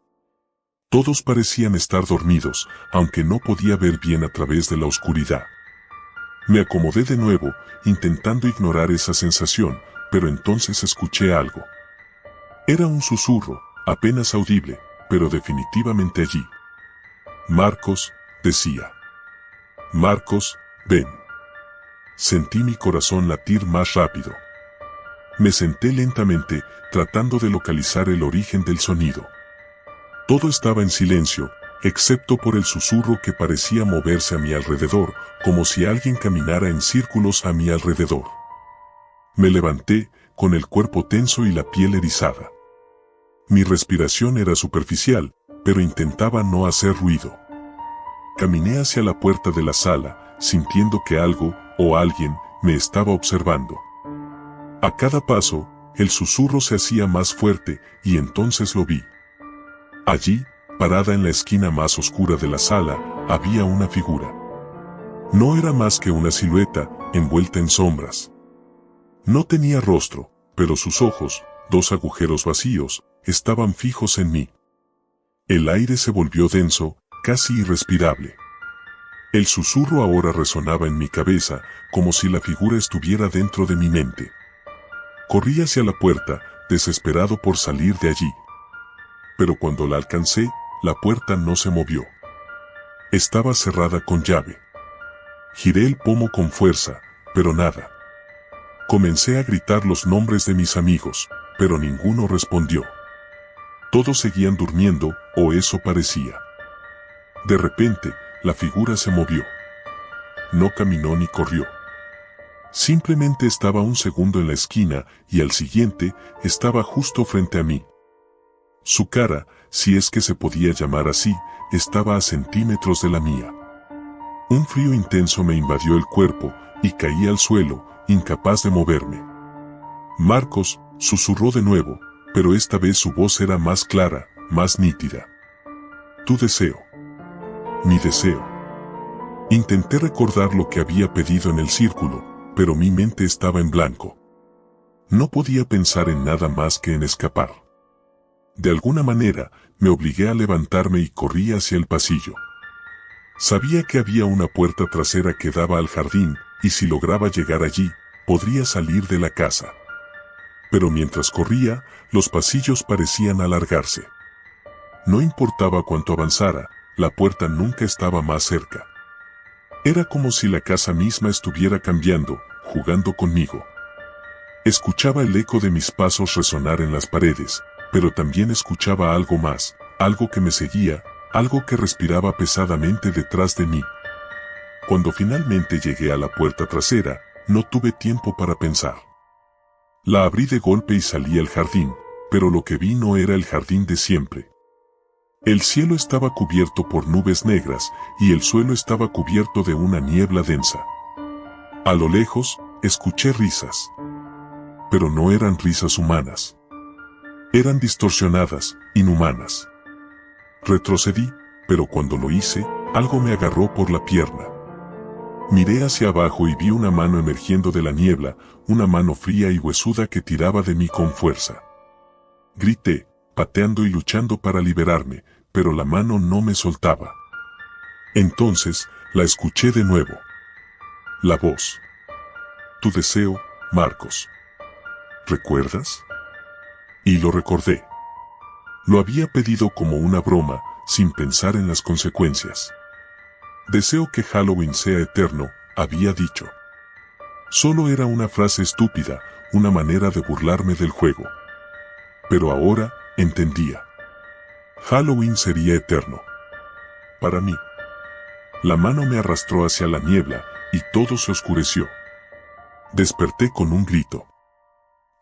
S1: Todos parecían estar dormidos, aunque no podía ver bien a través de la oscuridad. Me acomodé de nuevo, intentando ignorar esa sensación, pero entonces escuché algo. Era un susurro, apenas audible, pero definitivamente allí. «Marcos», decía. «Marcos, ven». Sentí mi corazón latir más rápido. Me senté lentamente, tratando de localizar el origen del sonido. Todo estaba en silencio, excepto por el susurro que parecía moverse a mi alrededor, como si alguien caminara en círculos a mi alrededor. Me levanté, con el cuerpo tenso y la piel erizada. Mi respiración era superficial, pero intentaba no hacer ruido. Caminé hacia la puerta de la sala, sintiendo que algo, o alguien, me estaba observando. A cada paso, el susurro se hacía más fuerte, y entonces lo vi. Allí, parada en la esquina más oscura de la sala, había una figura. No era más que una silueta, envuelta en sombras. No tenía rostro, pero sus ojos, 2 agujeros vacíos, estaban fijos en mí. El aire se volvió denso, casi irrespirable. El susurro ahora resonaba en mi cabeza, como si la figura estuviera dentro de mi mente. Corrí hacia la puerta, desesperado por salir de allí. Pero cuando la alcancé, la puerta no se movió. Estaba cerrada con llave. Giré el pomo con fuerza, pero nada. Comencé a gritar los nombres de mis amigos, pero ninguno respondió. Todos seguían durmiendo, o eso parecía. De repente, la figura se movió. No caminó ni corrió. Simplemente estaba un segundo en la esquina y al siguiente estaba justo frente a mí. Su cara, si es que se podía llamar así, estaba a centímetros de la mía. Un frío intenso me invadió el cuerpo y caí al suelo, incapaz de moverme. Marcos, susurró de nuevo, pero esta vez su voz era más clara, más nítida. Tu deseo. Mi deseo. Intenté recordar lo que había pedido en el círculo, pero mi mente estaba en blanco. No podía pensar en nada más que en escapar. De alguna manera, me obligué a levantarme y corrí hacia el pasillo. Sabía que había una puerta trasera que daba al jardín, y si lograba llegar allí, podría salir de la casa. Pero mientras corría, los pasillos parecían alargarse. No importaba cuánto avanzara, la puerta nunca estaba más cerca. Era como si la casa misma estuviera cambiando, jugando conmigo. Escuchaba el eco de mis pasos resonar en las paredes, pero también escuchaba algo más, algo que me seguía, algo que respiraba pesadamente detrás de mí. Cuando finalmente llegué a la puerta trasera, no tuve tiempo para pensar. La abrí de golpe y salí al jardín, pero lo que vi no era el jardín de siempre. El cielo estaba cubierto por nubes negras y el suelo estaba cubierto de una niebla densa. A lo lejos, escuché risas. Pero no eran risas humanas. Eran distorsionadas, inhumanas. Retrocedí, pero cuando lo hice, algo me agarró por la pierna. Miré hacia abajo y vi una mano emergiendo de la niebla, una mano fría y huesuda que tiraba de mí con fuerza. Grité, pateando y luchando para liberarme, pero la mano no me soltaba. Entonces, la escuché de nuevo. La voz. Tu deseo, Marcos. ¿Recuerdas? Y lo recordé. Lo había pedido como una broma, sin pensar en las consecuencias. Deseo que Halloween sea eterno, había dicho. Solo era una frase estúpida, una manera de burlarme del juego. Pero ahora, entendía. Halloween sería eterno. Para mí. La mano me arrastró hacia la niebla, y todo se oscureció. Desperté con un grito.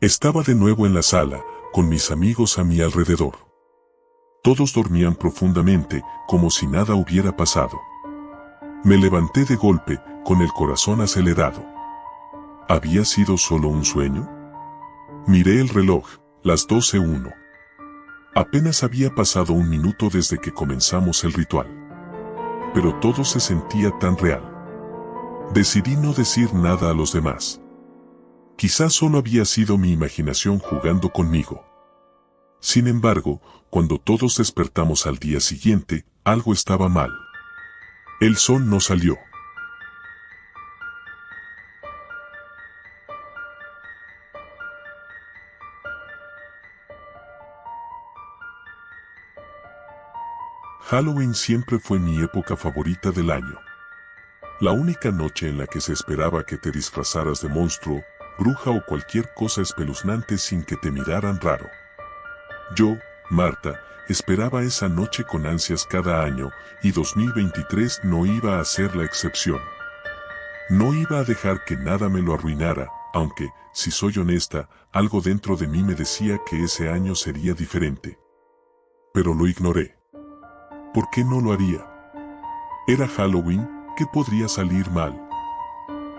S1: Estaba de nuevo en la sala, con mis amigos a mi alrededor. Todos dormían profundamente, como si nada hubiera pasado. Me levanté de golpe, con el corazón acelerado. ¿Había sido solo un sueño? Miré el reloj, las 12:01. Apenas había pasado un minuto desde que comenzamos el ritual. Pero todo se sentía tan real. Decidí no decir nada a los demás. Quizás solo había sido mi imaginación jugando conmigo. Sin embargo, cuando todos despertamos al día siguiente, algo estaba mal. El sol no salió. Halloween siempre fue mi época favorita del año. La única noche en la que se esperaba que te disfrazaras de monstruo, bruja o cualquier cosa espeluznante sin que te miraran raro. Yo, Marta, esperaba esa noche con ansias cada año, y 2023 no iba a ser la excepción. No iba a dejar que nada me lo arruinara, aunque, si soy honesta, algo dentro de mí me decía que ese año sería diferente. Pero lo ignoré. ¿Por qué no lo haría? Era Halloween, ¿qué podría salir mal?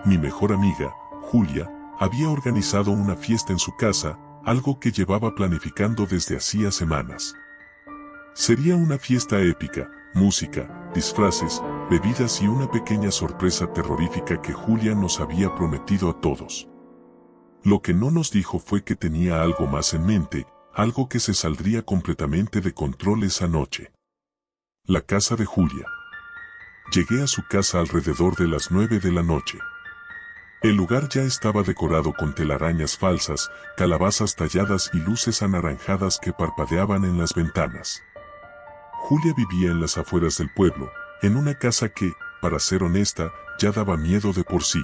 S1: Mi mejor amiga, Julia, había organizado una fiesta en su casa, algo que llevaba planificando desde hacía semanas. Sería una fiesta épica, música, disfraces, bebidas y una pequeña sorpresa terrorífica que Julia nos había prometido a todos. Lo que no nos dijo fue que tenía algo más en mente, algo que se saldría completamente de control esa noche. La casa de Julia. Llegué a su casa alrededor de las 9 de la noche. El lugar ya estaba decorado con telarañas falsas, calabazas talladas y luces anaranjadas que parpadeaban en las ventanas. Julia vivía en las afueras del pueblo, en una casa que, para ser honesta, ya daba miedo de por sí.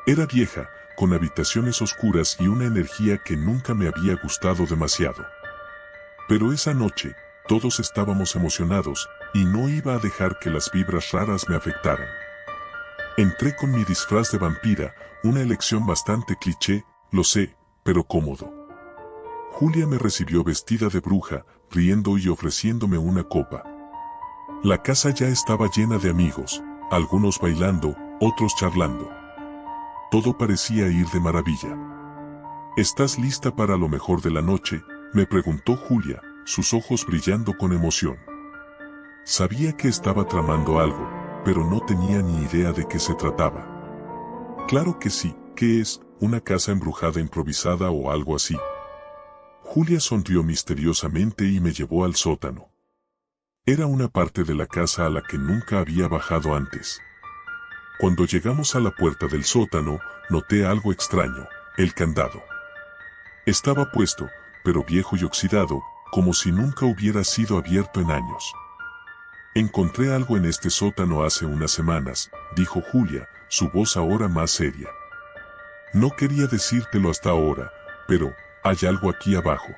S1: Era vieja, con habitaciones oscuras y una energía que nunca me había gustado demasiado. Pero esa noche, todos estábamos emocionados, y no iba a dejar que las vibras raras me afectaran. Entré con mi disfraz de vampira, una elección bastante cliché, lo sé, pero cómodo. Julia me recibió vestida de bruja, riendo y ofreciéndome una copa. La casa ya estaba llena de amigos, algunos bailando, otros charlando. Todo parecía ir de maravilla. ¿Estás lista para lo mejor de la noche?, me preguntó Julia, sus ojos brillando con emoción. Sabía que estaba tramando algo, pero no tenía ni idea de qué se trataba. Claro que sí. ¿Qué es? ¿Una casa embrujada improvisada o algo así? Julia sonrió misteriosamente y me llevó al sótano. Era una parte de la casa a la que nunca había bajado antes. Cuando llegamos a la puerta del sótano, noté algo extraño: el candado. Estaba puesto, pero viejo y oxidado, como si nunca hubiera sido abierto en años. Encontré algo en este sótano hace unas semanas, dijo Julia, su voz ahora más seria. No quería decírtelo hasta ahora, pero hay algo aquí abajo.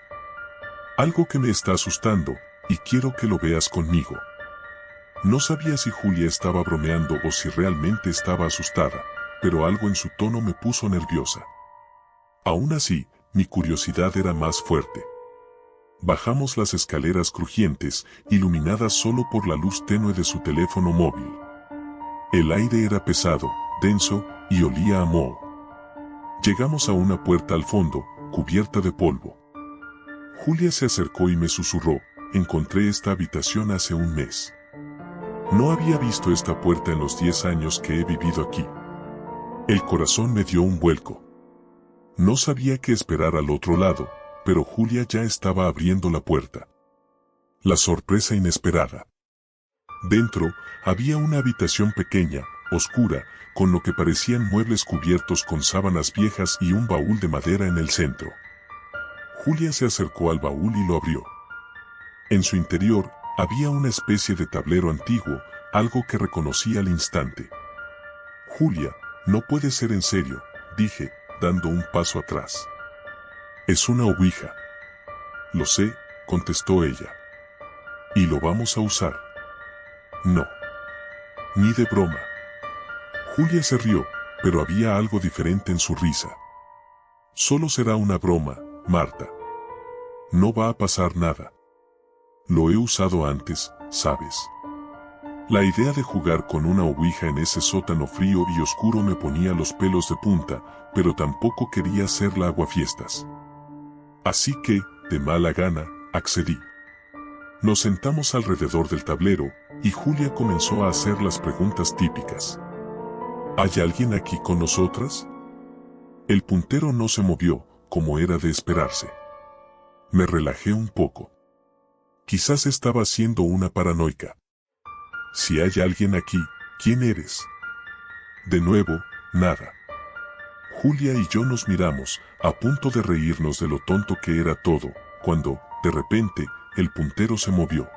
S1: Algo que me está asustando, y quiero que lo veas conmigo. No sabía si Julia estaba bromeando o si realmente estaba asustada, pero algo en su tono me puso nerviosa. Aún así, mi curiosidad era más fuerte. Bajamos las escaleras crujientes, iluminadas solo por la luz tenue de su teléfono móvil. El aire era pesado, denso, y olía a moho. Llegamos a una puerta al fondo, cubierta de polvo. Julia se acercó y me susurró: encontré esta habitación hace un mes. No había visto esta puerta en los 10 años que he vivido aquí. El corazón me dio un vuelco. No sabía qué esperar al otro lado, pero Julia ya estaba abriendo la puerta. La sorpresa inesperada. Dentro, había una habitación pequeña, oscura, con lo que parecían muebles cubiertos con sábanas viejas y un baúl de madera en el centro. Julia se acercó al baúl y lo abrió. En su interior, había una especie de tablero antiguo, algo que reconocí al instante. Julia, no puede ser en serio, dije, dando un paso atrás. Es una ouija. Lo sé, contestó ella. ¿Y lo vamos a usar? No. Ni de broma. Julia se rió, pero había algo diferente en su risa. Solo será una broma, Marta. No va a pasar nada. Lo he usado antes, ¿sabes? La idea de jugar con una ouija en ese sótano frío y oscuro me ponía los pelos de punta, pero tampoco quería hacerla aguafiestas. Así que, de mala gana, accedí. Nos sentamos alrededor del tablero, y Julia comenzó a hacer las preguntas típicas. ¿Hay alguien aquí con nosotras? El puntero no se movió, como era de esperarse. Me relajé un poco. Quizás estaba siendo una paranoica. Si hay alguien aquí, ¿quién eres? De nuevo, nada. Julia y yo nos miramos, a punto de reírnos de lo tonto que era todo, cuando, de repente, el puntero se movió.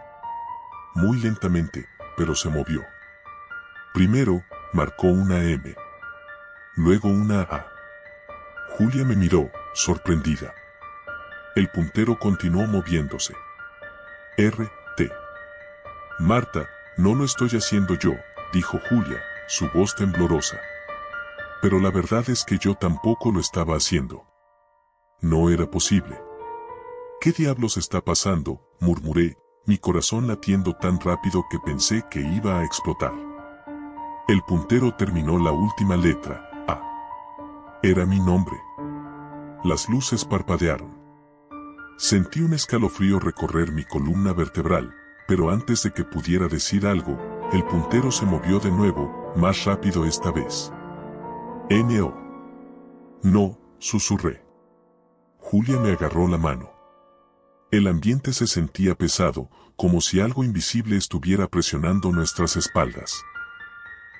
S1: Muy lentamente, pero se movió. Primero, marcó una M. Luego una A. Julia me miró, sorprendida. El puntero continuó moviéndose. R, T. Marta, no lo estoy haciendo yo, dijo Julia, su voz temblorosa. Pero la verdad es que yo tampoco lo estaba haciendo. No era posible. ¿Qué diablos está pasando?, murmuré, mi corazón latiendo tan rápido que pensé que iba a explotar. El puntero terminó la última letra, A. Era mi nombre. Las luces parpadearon. Sentí un escalofrío recorrer mi columna vertebral, pero antes de que pudiera decir algo, el puntero se movió de nuevo, más rápido esta vez. N-O. No, susurré. Julia me agarró la mano. El ambiente se sentía pesado, como si algo invisible estuviera presionando nuestras espaldas.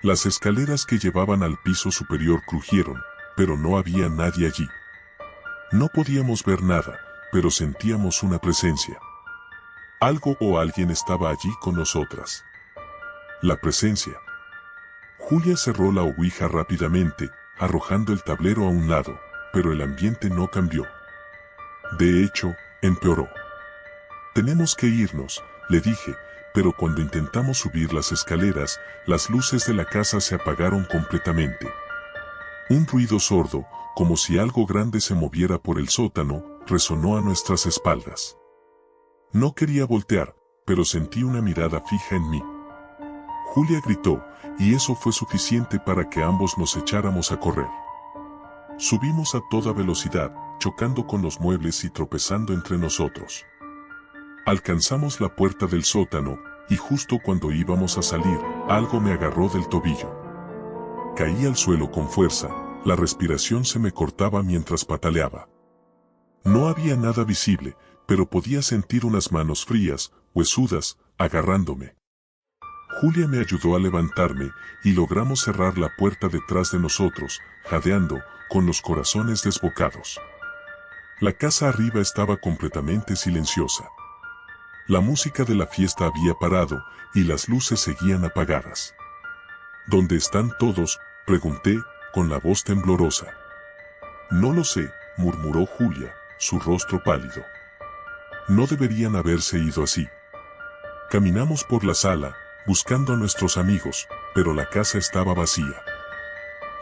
S1: Las escaleras que llevaban al piso superior crujieron, pero no había nadie allí. No podíamos ver nada, pero sentíamos una presencia. Algo o alguien estaba allí con nosotras. La presencia. Julia cerró la ouija rápidamente, arrojando el tablero a un lado, pero el ambiente no cambió. De hecho, empeoró. Tenemos que irnos, le dije, pero cuando intentamos subir las escaleras, las luces de la casa se apagaron completamente. Un ruido sordo, como si algo grande se moviera por el sótano, resonó a nuestras espaldas. No quería voltear, pero sentí una mirada fija en mí. Julia gritó, y eso fue suficiente para que ambos nos echáramos a correr. Subimos a toda velocidad, chocando con los muebles y tropezando entre nosotros. Alcanzamos la puerta del sótano, y justo cuando íbamos a salir, algo me agarró del tobillo. Caí al suelo con fuerza, la respiración se me cortaba mientras pataleaba. No había nada visible, pero podía sentir unas manos frías, huesudas, agarrándome. Julia me ayudó a levantarme, y logramos cerrar la puerta detrás de nosotros, jadeando, con los corazones desbocados. La casa arriba estaba completamente silenciosa. La música de la fiesta había parado, y las luces seguían apagadas. ¿Dónde están todos?, pregunté, con la voz temblorosa. No lo sé, murmuró Julia, su rostro pálido. No deberían haberse ido así. Caminamos por la sala, buscando a nuestros amigos, pero la casa estaba vacía.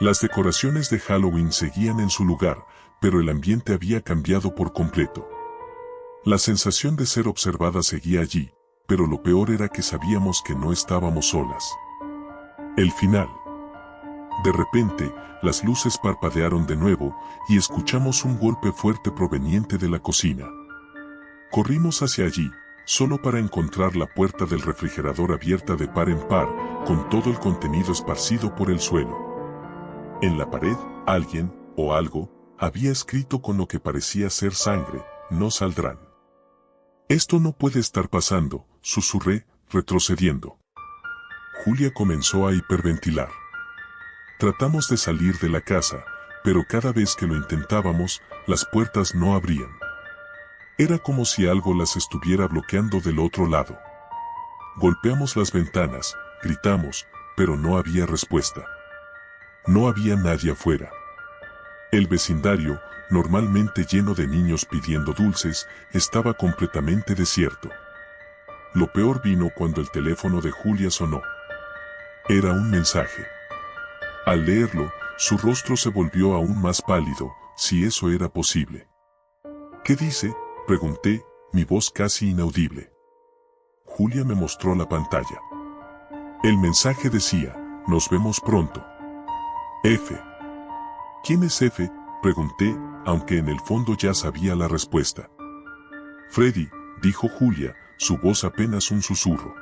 S1: Las decoraciones de Halloween seguían en su lugar, pero el ambiente había cambiado por completo. La sensación de ser observada seguía allí, pero lo peor era que sabíamos que no estábamos solas. El final. De repente, las luces parpadearon de nuevo, y escuchamos un golpe fuerte proveniente de la cocina. Corrimos hacia allí, solo para encontrar la puerta del refrigerador abierta de par en par, con todo el contenido esparcido por el suelo. En la pared, alguien, o algo, había escrito con lo que parecía ser sangre: no saldrán. Esto no puede estar pasando, susurré, retrocediendo. Julia comenzó a hiperventilar. Tratamos de salir de la casa, pero cada vez que lo intentábamos, las puertas no abrían. Era como si algo las estuviera bloqueando del otro lado. Golpeamos las ventanas, gritamos, pero no había respuesta. No había nadie afuera. El vecindario, normalmente lleno de niños pidiendo dulces, estaba completamente desierto. Lo peor vino cuando el teléfono de Julia sonó. Era un mensaje. Al leerlo, su rostro se volvió aún más pálido, si eso era posible. ¿Qué dice?, pregunté, mi voz casi inaudible. Julia me mostró la pantalla. El mensaje decía: nos vemos pronto. F. ¿Quién es F?, pregunté, aunque en el fondo ya sabía la respuesta. Freddy, dijo Julia, su voz apenas un susurro.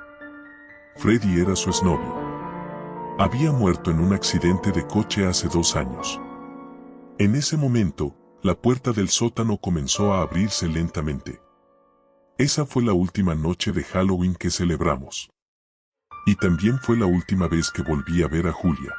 S1: Freddy era su exnovio. Había muerto en un accidente de coche hace 2 años. En ese momento, la puerta del sótano comenzó a abrirse lentamente. Esa fue la última noche de Halloween que celebramos. Y también fue la última vez que volví a ver a Julia.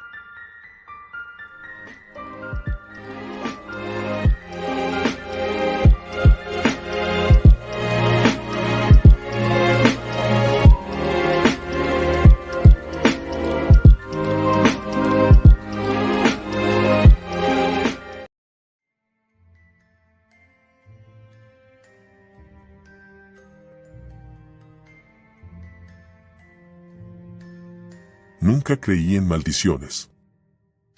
S1: Nunca creí en maldiciones.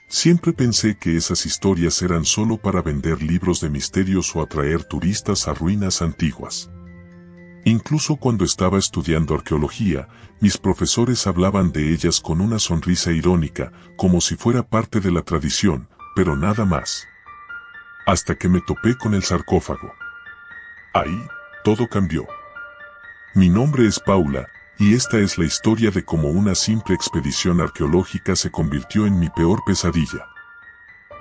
S1: Siempre pensé que esas historias eran solo para vender libros de misterios o atraer turistas a ruinas antiguas. Incluso cuando estaba estudiando arqueología, mis profesores hablaban de ellas con una sonrisa irónica, como si fuera parte de la tradición, pero nada más. Hasta que me topé con el sarcófago. Ahí, todo cambió. Mi nombre es Paula, y esta es la historia de cómo una simple expedición arqueológica se convirtió en mi peor pesadilla.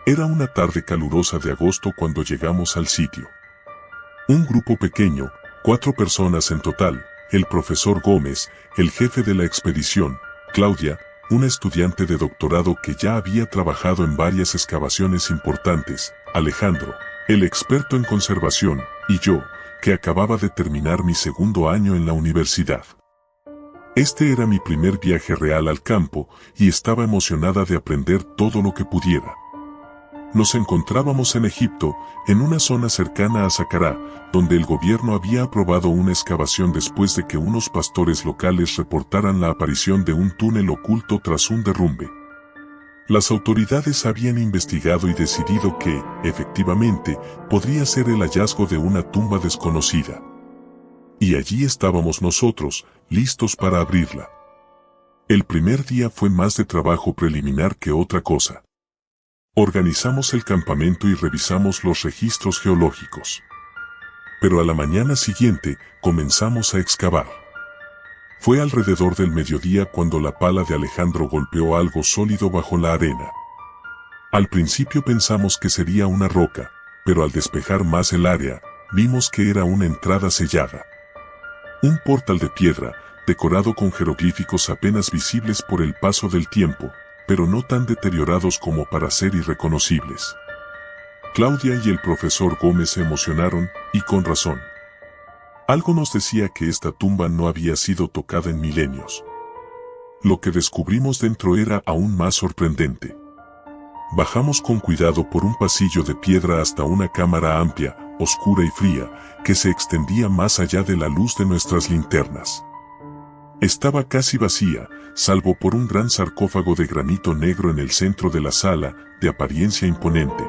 S1: Era una tarde calurosa de agosto cuando llegamos al sitio. Un grupo pequeño, 4 personas en total: el profesor Gómez, el jefe de la expedición, Claudia, una estudiante de doctorado que ya había trabajado en varias excavaciones importantes, Alejandro, el experto en conservación, y yo, que acababa de terminar mi 2º año en la universidad. Este era mi primer viaje real al campo, y estaba emocionada de aprender todo lo que pudiera. Nos encontrábamos en Egipto, en una zona cercana a Saqqara, donde el gobierno había aprobado una excavación después de que unos pastores locales reportaran la aparición de un túnel oculto tras un derrumbe. Las autoridades habían investigado y decidido que, efectivamente, podría ser el hallazgo de una tumba desconocida. Y allí estábamos nosotros, listos para abrirla. El primer día fue más de trabajo preliminar que otra cosa. Organizamos el campamento y revisamos los registros geológicos. Pero a la mañana siguiente, comenzamos a excavar. Fue alrededor del mediodía cuando la pala de Alejandro golpeó algo sólido bajo la arena. Al principio pensamos que sería una roca, pero al despejar más el área, vimos que era una entrada sellada. Un portal de piedra, decorado con jeroglíficos apenas visibles por el paso del tiempo, pero no tan deteriorados como para ser irreconocibles. Claudia y el profesor Gómez se emocionaron, y con razón. Algo nos decía que esta tumba no había sido tocada en milenios. Lo que descubrimos dentro era aún más sorprendente. Bajamos con cuidado por un pasillo de piedra hasta una cámara amplia, oscura y fría, que se extendía más allá de la luz de nuestras linternas. Estaba casi vacía, salvo por un gran sarcófago de granito negro en el centro de la sala, de apariencia imponente.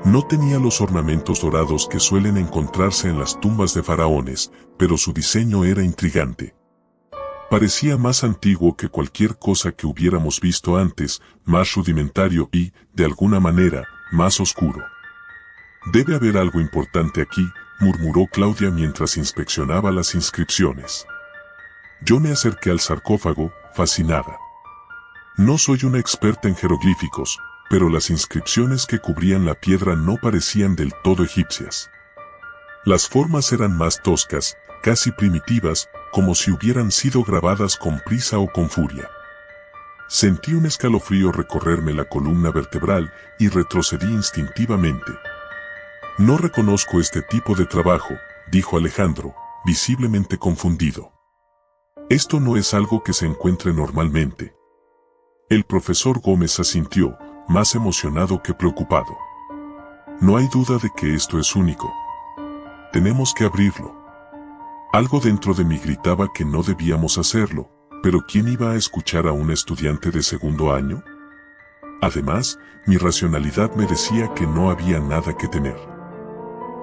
S1: No tenía los ornamentos dorados que suelen encontrarse en las tumbas de faraones, pero su diseño era intrigante. Parecía más antiguo que cualquier cosa que hubiéramos visto antes, más rudimentario y, de alguna manera, más oscuro. «Debe haber algo importante aquí», murmuró Claudia mientras inspeccionaba las inscripciones. Yo me acerqué al sarcófago, fascinada. No soy una experta en jeroglíficos, pero las inscripciones que cubrían la piedra no parecían del todo egipcias. Las formas eran más toscas, casi primitivas, como si hubieran sido grabadas con prisa o con furia. Sentí un escalofrío recorrerme la columna vertebral y retrocedí instintivamente. «No reconozco este tipo de trabajo», dijo Alejandro, visiblemente confundido. «Esto no es algo que se encuentre normalmente». El profesor Gómez asintió, más emocionado que preocupado. «No hay duda de que esto es único. Tenemos que abrirlo». Algo dentro de mí gritaba que no debíamos hacerlo, pero ¿quién iba a escuchar a un estudiante de segundo año? Además, mi racionalidad me decía que no había nada que temer.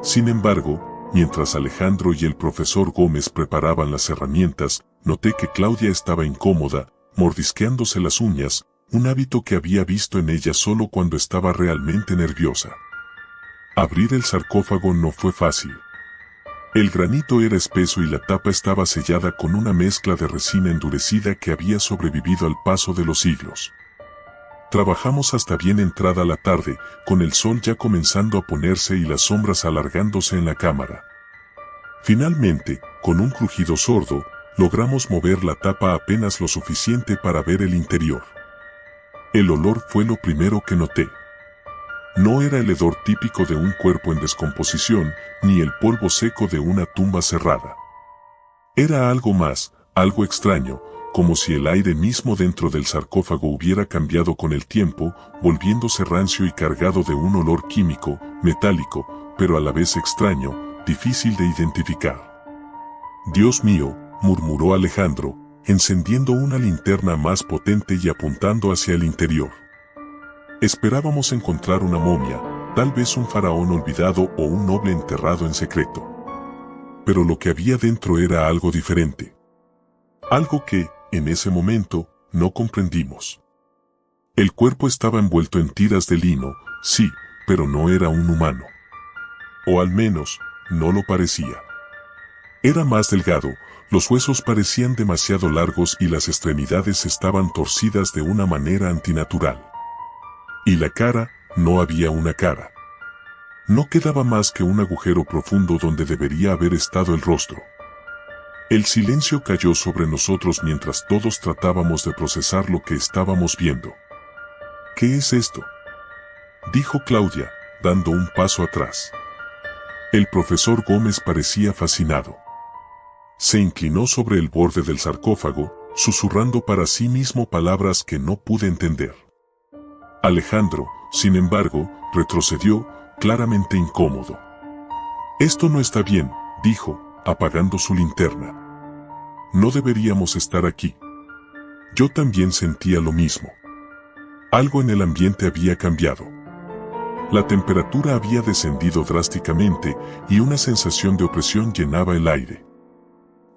S1: Sin embargo, mientras Alejandro y el profesor Gómez preparaban las herramientas, noté que Claudia estaba incómoda, mordisqueándose las uñas, un hábito que había visto en ella solo cuando estaba realmente nerviosa. Abrir el sarcófago no fue fácil. El granito era espeso y la tapa estaba sellada con una mezcla de resina endurecida que había sobrevivido al paso de los siglos. Trabajamos hasta bien entrada la tarde, con el sol ya comenzando a ponerse y las sombras alargándose en la cámara. Finalmente, con un crujido sordo, logramos mover la tapa apenas lo suficiente para ver el interior. El olor fue lo primero que noté. No era el hedor típico de un cuerpo en descomposición, ni el polvo seco de una tumba cerrada. Era algo más, algo extraño, como si el aire mismo dentro del sarcófago hubiera cambiado con el tiempo, volviéndose rancio y cargado de un olor químico, metálico, pero a la vez extraño, difícil de identificar. «Dios mío», murmuró Alejandro, encendiendo una linterna más potente y apuntando hacia el interior. Esperábamos encontrar una momia, tal vez un faraón olvidado o un noble enterrado en secreto. Pero lo que había dentro era algo diferente. Algo que, en ese momento, no comprendimos. El cuerpo estaba envuelto en tiras de lino, sí, pero no era un humano. O al menos, no lo parecía. Era más delgado, los huesos parecían demasiado largos y las extremidades estaban torcidas de una manera antinatural. Y la cara, no había una cara. No quedaba más que un agujero profundo donde debería haber estado el rostro. El silencio cayó sobre nosotros mientras todos tratábamos de procesar lo que estábamos viendo. «¿Qué es esto?», dijo Claudia, dando un paso atrás. El profesor Gómez parecía fascinado. Se inclinó sobre el borde del sarcófago, susurrando para sí mismo palabras que no pude entender. Alejandro, sin embargo, retrocedió, claramente incómodo. «Esto no está bien», dijo, apagando su linterna. «No deberíamos estar aquí». Yo también sentía lo mismo. Algo en el ambiente había cambiado. La temperatura había descendido drásticamente y una sensación de opresión llenaba el aire.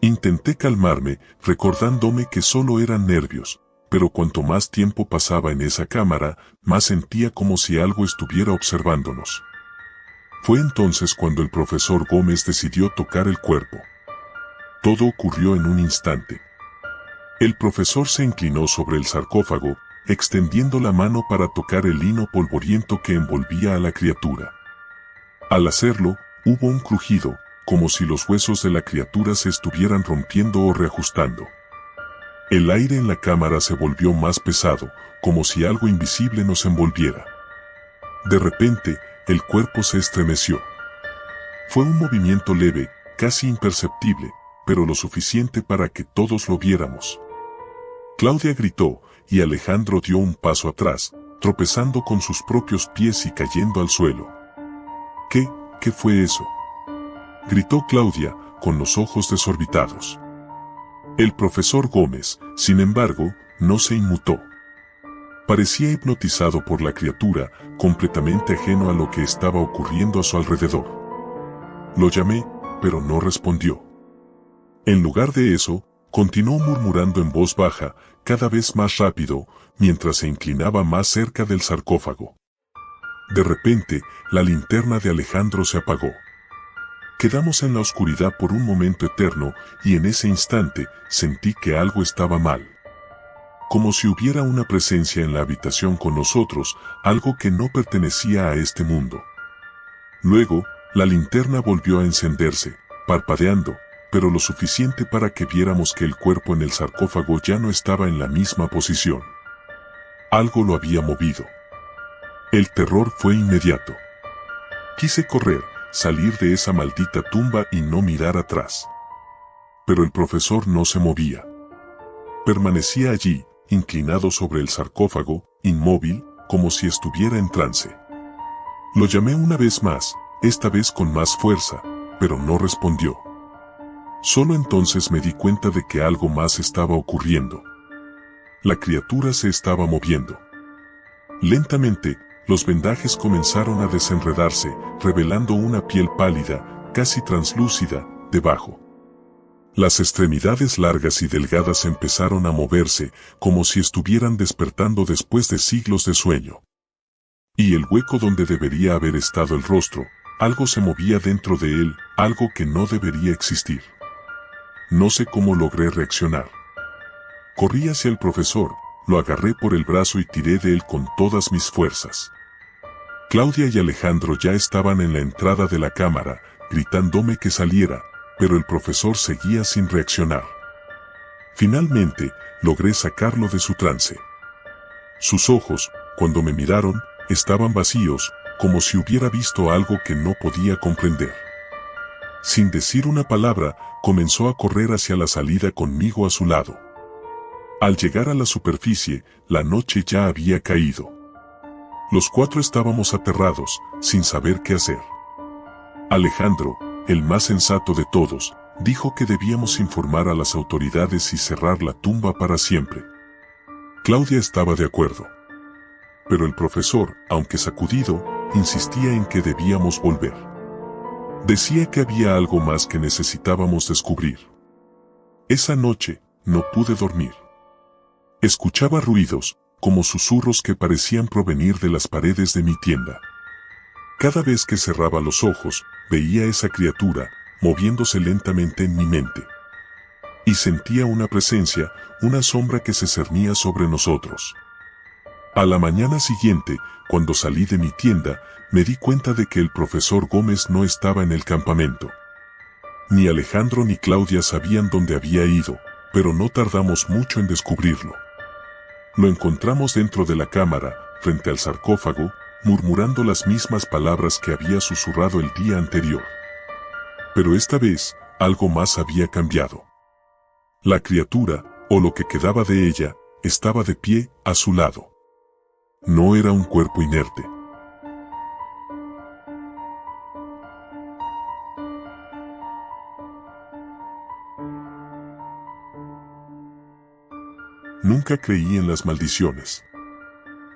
S1: Intenté calmarme, recordándome que solo eran nervios, pero cuanto más tiempo pasaba en esa cámara, más sentía como si algo estuviera observándonos. Fue entonces cuando el profesor Gómez decidió tocar el cuerpo. Todo ocurrió en un instante. El profesor se inclinó sobre el sarcófago, extendiendo la mano para tocar el lino polvoriento que envolvía a la criatura. Al hacerlo, hubo un crujido, como si los huesos de la criatura se estuvieran rompiendo o reajustando. El aire en la cámara se volvió más pesado, como si algo invisible nos envolviera. De repente, el cuerpo se estremeció. Fue un movimiento leve, casi imperceptible, pero lo suficiente para que todos lo viéramos. Claudia gritó, y Alejandro dio un paso atrás, tropezando con sus propios pies y cayendo al suelo. ¿Qué fue eso?, gritó Claudia, con los ojos desorbitados. El profesor Gómez, sin embargo, no se inmutó. Parecía hipnotizado por la criatura, completamente ajeno a lo que estaba ocurriendo a su alrededor. Lo llamé, pero no respondió. En lugar de eso, continuó murmurando en voz baja, cada vez más rápido, mientras se inclinaba más cerca del sarcófago. De repente, la linterna de Alejandro se apagó. Quedamos en la oscuridad por un momento eterno, y en ese instante, sentí que algo estaba mal. Como si hubiera una presencia en la habitación con nosotros, algo que no pertenecía a este mundo. Luego, la linterna volvió a encenderse, parpadeando, pero lo suficiente para que viéramos que el cuerpo en el sarcófago ya no estaba en la misma posición. Algo lo había movido. El terror fue inmediato. Quise correr, salir de esa maldita tumba y no mirar atrás. Pero el profesor no se movía. Permanecía allí, inclinado sobre el sarcófago, inmóvil, como si estuviera en trance. Lo llamé una vez más, esta vez con más fuerza, pero no respondió. Solo entonces me di cuenta de que algo más estaba ocurriendo. La criatura se estaba moviendo. Lentamente, los vendajes comenzaron a desenredarse, revelando una piel pálida, casi translúcida, debajo. Las extremidades largas y delgadas empezaron a moverse, como si estuvieran despertando después de siglos de sueño. Y el hueco donde debería haber estado el rostro, algo se movía dentro de él, algo que no debería existir. No sé cómo logré reaccionar. Corrí hacia el profesor, lo agarré por el brazo y tiré de él con todas mis fuerzas. Claudia y Alejandro ya estaban en la entrada de la cámara, gritándome que saliera, pero el profesor seguía sin reaccionar. Finalmente, logré sacarlo de su trance. Sus ojos, cuando me miraron, estaban vacíos, como si hubiera visto algo que no podía comprender. Sin decir una palabra, comenzó a correr hacia la salida conmigo a su lado. Al llegar a la superficie, la noche ya había caído. Los cuatro estábamos aterrados, sin saber qué hacer. Alejandro, el más sensato de todos, dijo que debíamos informar a las autoridades y cerrar la tumba para siempre. Claudia estaba de acuerdo. Pero el profesor, aunque sacudido, insistía en que debíamos volver. Decía que había algo más que necesitábamos descubrir. Esa noche, no pude dormir. Escuchaba ruidos, como susurros que parecían provenir de las paredes de mi tienda. Cada vez que cerraba los ojos, veía esa criatura, moviéndose lentamente en mi mente. Y sentía una presencia, una sombra que se cernía sobre nosotros. A la mañana siguiente, cuando salí de mi tienda, me di cuenta de que el profesor Gómez no estaba en el campamento. Ni Alejandro ni Claudia sabían dónde había ido, pero no tardamos mucho en descubrirlo. Lo encontramos dentro de la cámara, frente al sarcófago, murmurando las mismas palabras que había susurrado el día anterior. Pero esta vez, algo más había cambiado. La criatura, o lo que quedaba de ella, estaba de pie, a su lado. No era un cuerpo inerte. Nunca creí en las maldiciones.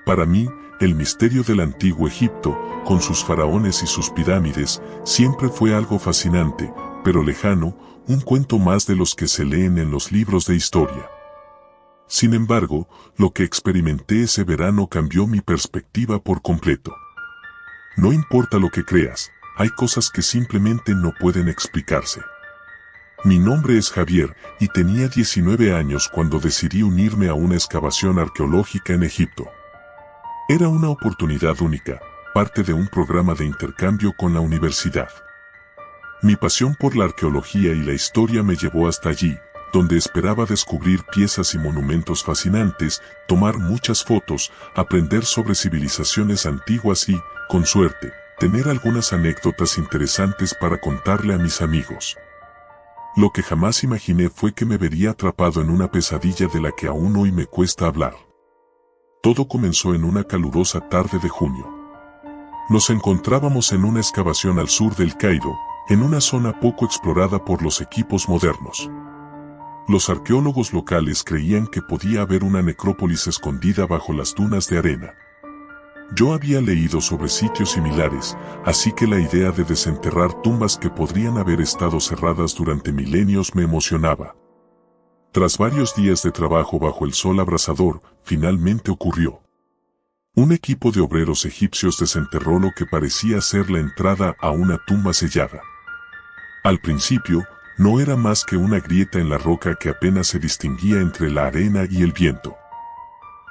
S1: Para mí, el misterio del antiguo Egipto, con sus faraones y sus pirámides, siempre fue algo fascinante, pero lejano, un cuento más de los que se leen en los libros de historia. Sin embargo, lo que experimenté ese verano cambió mi perspectiva por completo. No importa lo que creas, hay cosas que simplemente no pueden explicarse. Mi nombre es Javier y tenía 19 años cuando decidí unirme a una excavación arqueológica en Egipto. Era una oportunidad única, parte de un programa de intercambio con la universidad. Mi pasión por la arqueología y la historia me llevó hasta allí, donde esperaba descubrir piezas y monumentos fascinantes, tomar muchas fotos, aprender sobre civilizaciones antiguas y, con suerte, tener algunas anécdotas interesantes para contarle a mis amigos. Lo que jamás imaginé fue que me vería atrapado en una pesadilla de la que aún hoy me cuesta hablar. Todo comenzó en una calurosa tarde de junio. Nos encontrábamos en una excavación al sur del Cairo, en una zona poco explorada por los equipos modernos. Los arqueólogos locales creían que podía haber una necrópolis escondida bajo las dunas de arena. Yo había leído sobre sitios similares, así que la idea de desenterrar tumbas que podrían haber estado cerradas durante milenios me emocionaba. Tras varios días de trabajo bajo el sol abrasador, finalmente ocurrió. Un equipo de obreros egipcios desenterró lo que parecía ser la entrada a una tumba sellada. Al principio, no era más que una grieta en la roca que apenas se distinguía entre la arena y el viento.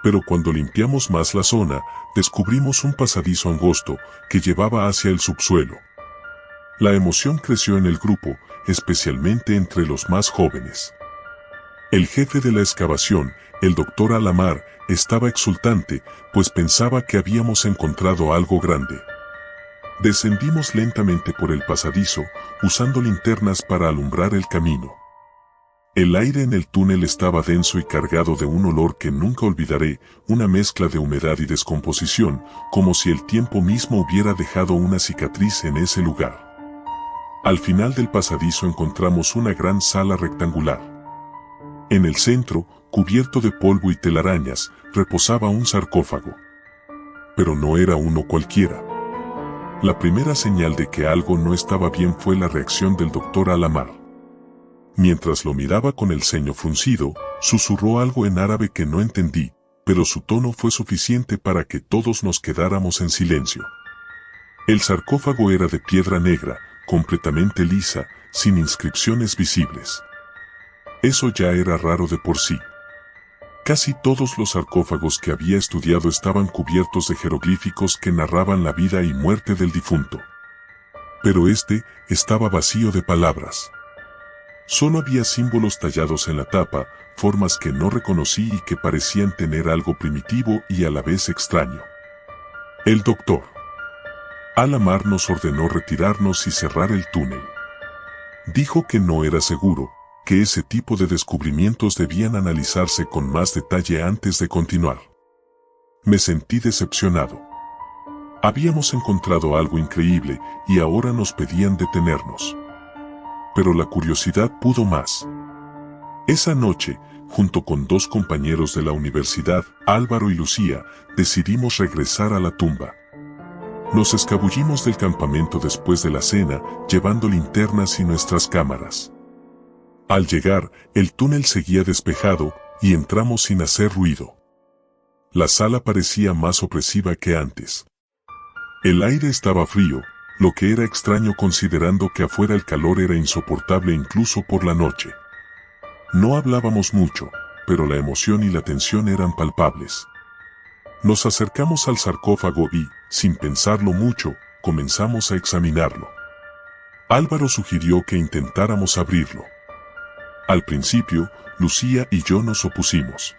S1: Pero cuando limpiamos más la zona, descubrimos un pasadizo angosto que llevaba hacia el subsuelo. La emoción creció en el grupo, especialmente entre los más jóvenes. El jefe de la excavación, el Dr. Alamar, estaba exultante, pues pensaba que habíamos encontrado algo grande. Descendimos lentamente por el pasadizo, usando linternas para alumbrar el camino. El aire en el túnel estaba denso y cargado de un olor que nunca olvidaré, una mezcla de humedad y descomposición, como si el tiempo mismo hubiera dejado una cicatriz en ese lugar. Al final del pasadizo encontramos una gran sala rectangular. En el centro, cubierto de polvo y telarañas, reposaba un sarcófago. Pero no era uno cualquiera. La primera señal de que algo no estaba bien fue la reacción del Dr. Alamar. Mientras lo miraba con el ceño fruncido, susurró algo en árabe que no entendí, pero su tono fue suficiente para que todos nos quedáramos en silencio. El sarcófago era de piedra negra, completamente lisa, sin inscripciones visibles. Eso ya era raro de por sí. Casi todos los sarcófagos que había estudiado estaban cubiertos de jeroglíficos que narraban la vida y muerte del difunto. Pero este estaba vacío de palabras. Solo había símbolos tallados en la tapa, formas que no reconocí y que parecían tener algo primitivo y a la vez extraño. El Dr. Alamar nos ordenó retirarnos y cerrar el túnel. Dijo que no era seguro, que ese tipo de descubrimientos debían analizarse con más detalle antes de continuar. Me sentí decepcionado. Habíamos encontrado algo increíble y ahora nos pedían detenernos. Pero la curiosidad pudo más. Esa noche, junto con dos compañeros de la universidad, Álvaro y Lucía, decidimos regresar a la tumba. Nos escabullimos del campamento después de la cena, llevando linternas y nuestras cámaras. Al llegar, el túnel seguía despejado, y entramos sin hacer ruido. La sala parecía más opresiva que antes. El aire estaba frío, lo que era extraño considerando que afuera el calor era insoportable incluso por la noche. No hablábamos mucho, pero la emoción y la tensión eran palpables. Nos acercamos al sarcófago y, sin pensarlo mucho, comenzamos a examinarlo. Álvaro sugirió que intentáramos abrirlo. Al principio, Lucía y yo nos opusimos.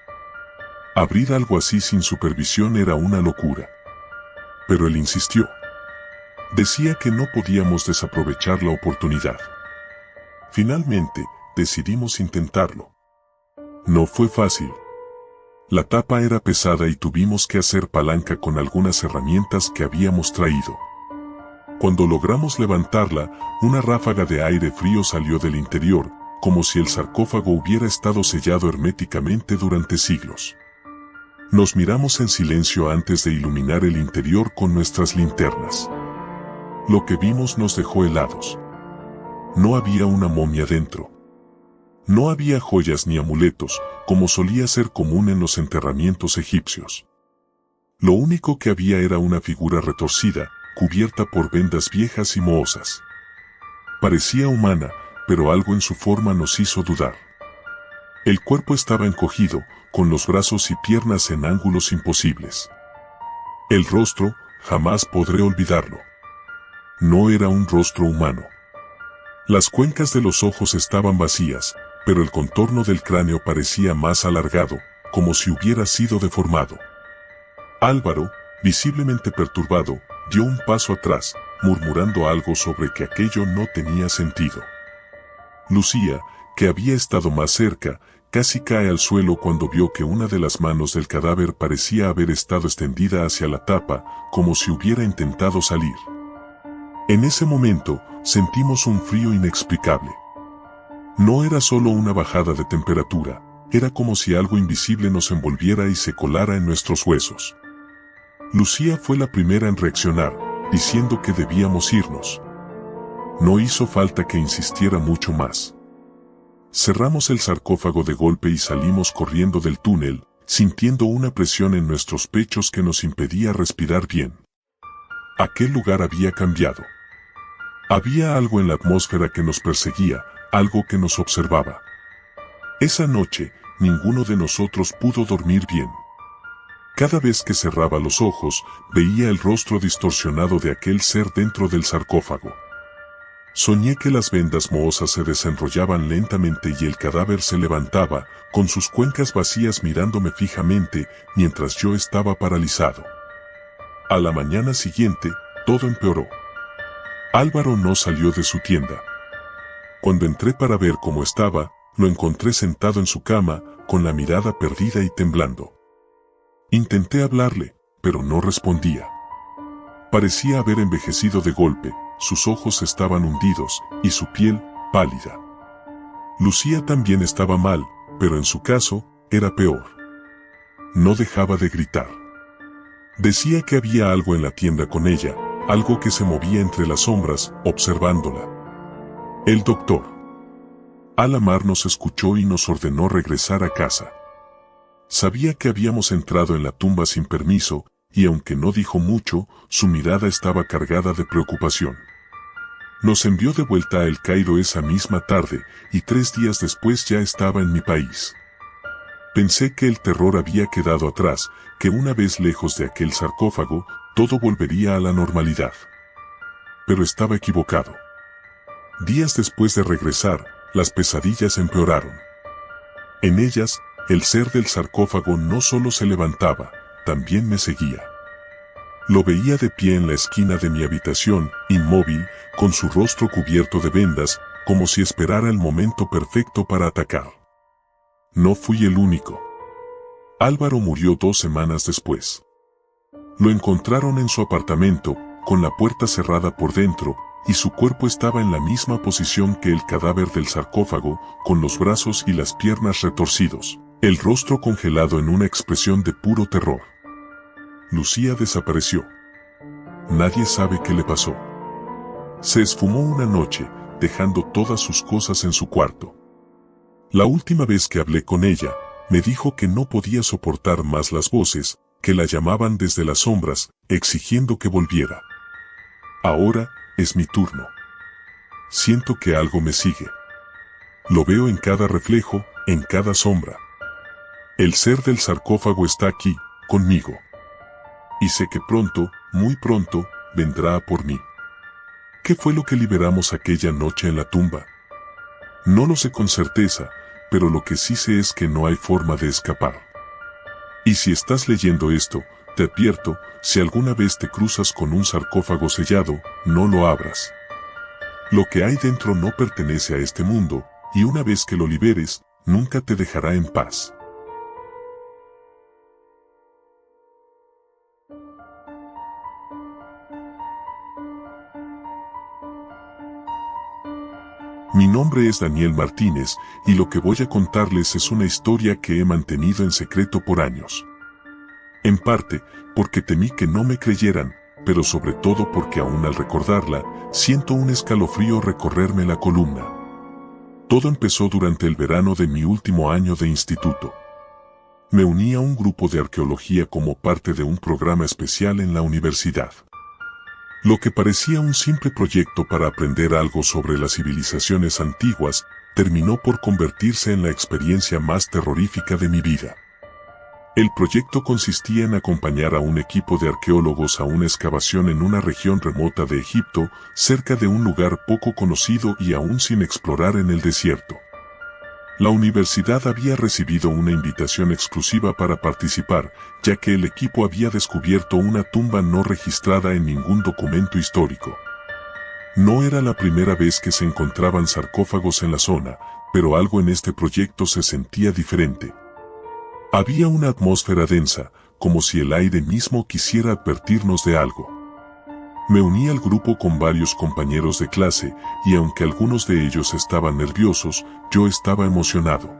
S1: Abrir algo así sin supervisión era una locura. Pero él insistió. Decía que no podíamos desaprovechar la oportunidad. Finalmente, decidimos intentarlo. No fue fácil. La tapa era pesada y tuvimos que hacer palanca con algunas herramientas que habíamos traído. Cuando logramos levantarla, una ráfaga de aire frío salió del interior, como si el sarcófago hubiera estado sellado herméticamente durante siglos. Nos miramos en silencio antes de iluminar el interior con nuestras linternas. Lo que vimos nos dejó helados. no había una momia dentro. No había joyas ni amuletos, como solía ser común en los enterramientos egipcios. Lo único que había era una figura retorcida, cubierta por vendas viejas y mohosas. Parecía humana, pero algo en su forma nos hizo dudar. El cuerpo estaba encogido, con los brazos y piernas en ángulos imposibles. El rostro, jamás podré olvidarlo. No era un rostro humano. Las cuencas de los ojos estaban vacías, pero el contorno del cráneo parecía más alargado, como si hubiera sido deformado. Álvaro, visiblemente perturbado, dio un paso atrás, murmurando algo sobre que aquello no tenía sentido. Lucía, que había estado más cerca, casi cae al suelo cuando vio que una de las manos del cadáver parecía haber estado extendida hacia la tapa, como si hubiera intentado salir. En ese momento, sentimos un frío inexplicable. No era solo una bajada de temperatura, era como si algo invisible nos envolviera y se colara en nuestros huesos. Lucía fue la primera en reaccionar, diciendo que debíamos irnos. No hizo falta que insistiera mucho más. Cerramos el sarcófago de golpe y salimos corriendo del túnel, sintiendo una presión en nuestros pechos que nos impedía respirar bien. Aquel lugar había cambiado. Había algo en la atmósfera que nos perseguía, algo que nos observaba. Esa noche, ninguno de nosotros pudo dormir bien. Cada vez que cerraba los ojos, veía el rostro distorsionado de aquel ser dentro del sarcófago. Soñé que las vendas mohosas se desenrollaban lentamente y el cadáver se levantaba, con sus cuencas vacías mirándome fijamente, mientras yo estaba paralizado. A la mañana siguiente, todo empeoró. Álvaro no salió de su tienda. Cuando entré para ver cómo estaba, lo encontré sentado en su cama, con la mirada perdida y temblando. Intenté hablarle, pero no respondía. Parecía haber envejecido de golpe, sus ojos estaban hundidos, y su piel, pálida. Lucía también estaba mal, pero en su caso, era peor. No dejaba de gritar. Decía que había algo en la tienda con ella, algo que se movía entre las sombras, observándola. El doctor Alamar nos escuchó y nos ordenó regresar a casa. Sabía que habíamos entrado en la tumba sin permiso, y aunque no dijo mucho, su mirada estaba cargada de preocupación. Nos envió de vuelta a El Cairo esa misma tarde, y 3 días después ya estaba en mi país. Pensé que el terror había quedado atrás, que una vez lejos de aquel sarcófago, todo volvería a la normalidad. Pero estaba equivocado. Días después de regresar, las pesadillas empeoraron. En ellas, el ser del sarcófago no solo se levantaba, también me seguía. Lo veía de pie en la esquina de mi habitación, inmóvil, con su rostro cubierto de vendas, como si esperara el momento perfecto para atacar. No fui el único. Álvaro murió 2 semanas después. Lo encontraron en su apartamento, con la puerta cerrada por dentro, y su cuerpo estaba en la misma posición que el cadáver del sarcófago, con los brazos y las piernas retorcidos, el rostro congelado en una expresión de puro terror. Lucía desapareció. Nadie sabe qué le pasó. Se esfumó una noche, dejando todas sus cosas en su cuarto. La última vez que hablé con ella, me dijo que no podía soportar más las voces, que la llamaban desde las sombras, exigiendo que volviera. Ahora, es mi turno. Siento que algo me sigue. Lo veo en cada reflejo, en cada sombra. El ser del sarcófago está aquí, conmigo. Y sé que pronto, muy pronto, vendrá a por mí. ¿Qué fue lo que liberamos aquella noche en la tumba? No lo sé con certeza, pero lo que sí sé es que no hay forma de escapar. Y si estás leyendo esto, te advierto, si alguna vez te cruzas con un sarcófago sellado, no lo abras. Lo que hay dentro no pertenece a este mundo, y una vez que lo liberes, nunca te dejará en paz. Mi nombre es Daniel Martínez, y lo que voy a contarles es una historia que he mantenido en secreto por años. En parte, porque temí que no me creyeran, pero sobre todo porque aún al recordarla, siento un escalofrío recorrerme la columna. Todo empezó durante el verano de mi último año de instituto. Me uní a un grupo de arqueología como parte de un programa especial en la universidad. Lo que parecía un simple proyecto para aprender algo sobre las civilizaciones antiguas, terminó por convertirse en la experiencia más terrorífica de mi vida. El proyecto consistía en acompañar a un equipo de arqueólogos a una excavación en una región remota de Egipto, cerca de un lugar poco conocido y aún sin explorar en el desierto. La universidad había recibido una invitación exclusiva para participar, ya que el equipo había descubierto una tumba no registrada en ningún documento histórico. No era la primera vez que se encontraban sarcófagos en la zona, pero algo en este proyecto se sentía diferente. Había una atmósfera densa, como si el aire mismo quisiera advertirnos de algo. Me uní al grupo con varios compañeros de clase, y aunque algunos de ellos estaban nerviosos, yo estaba emocionado.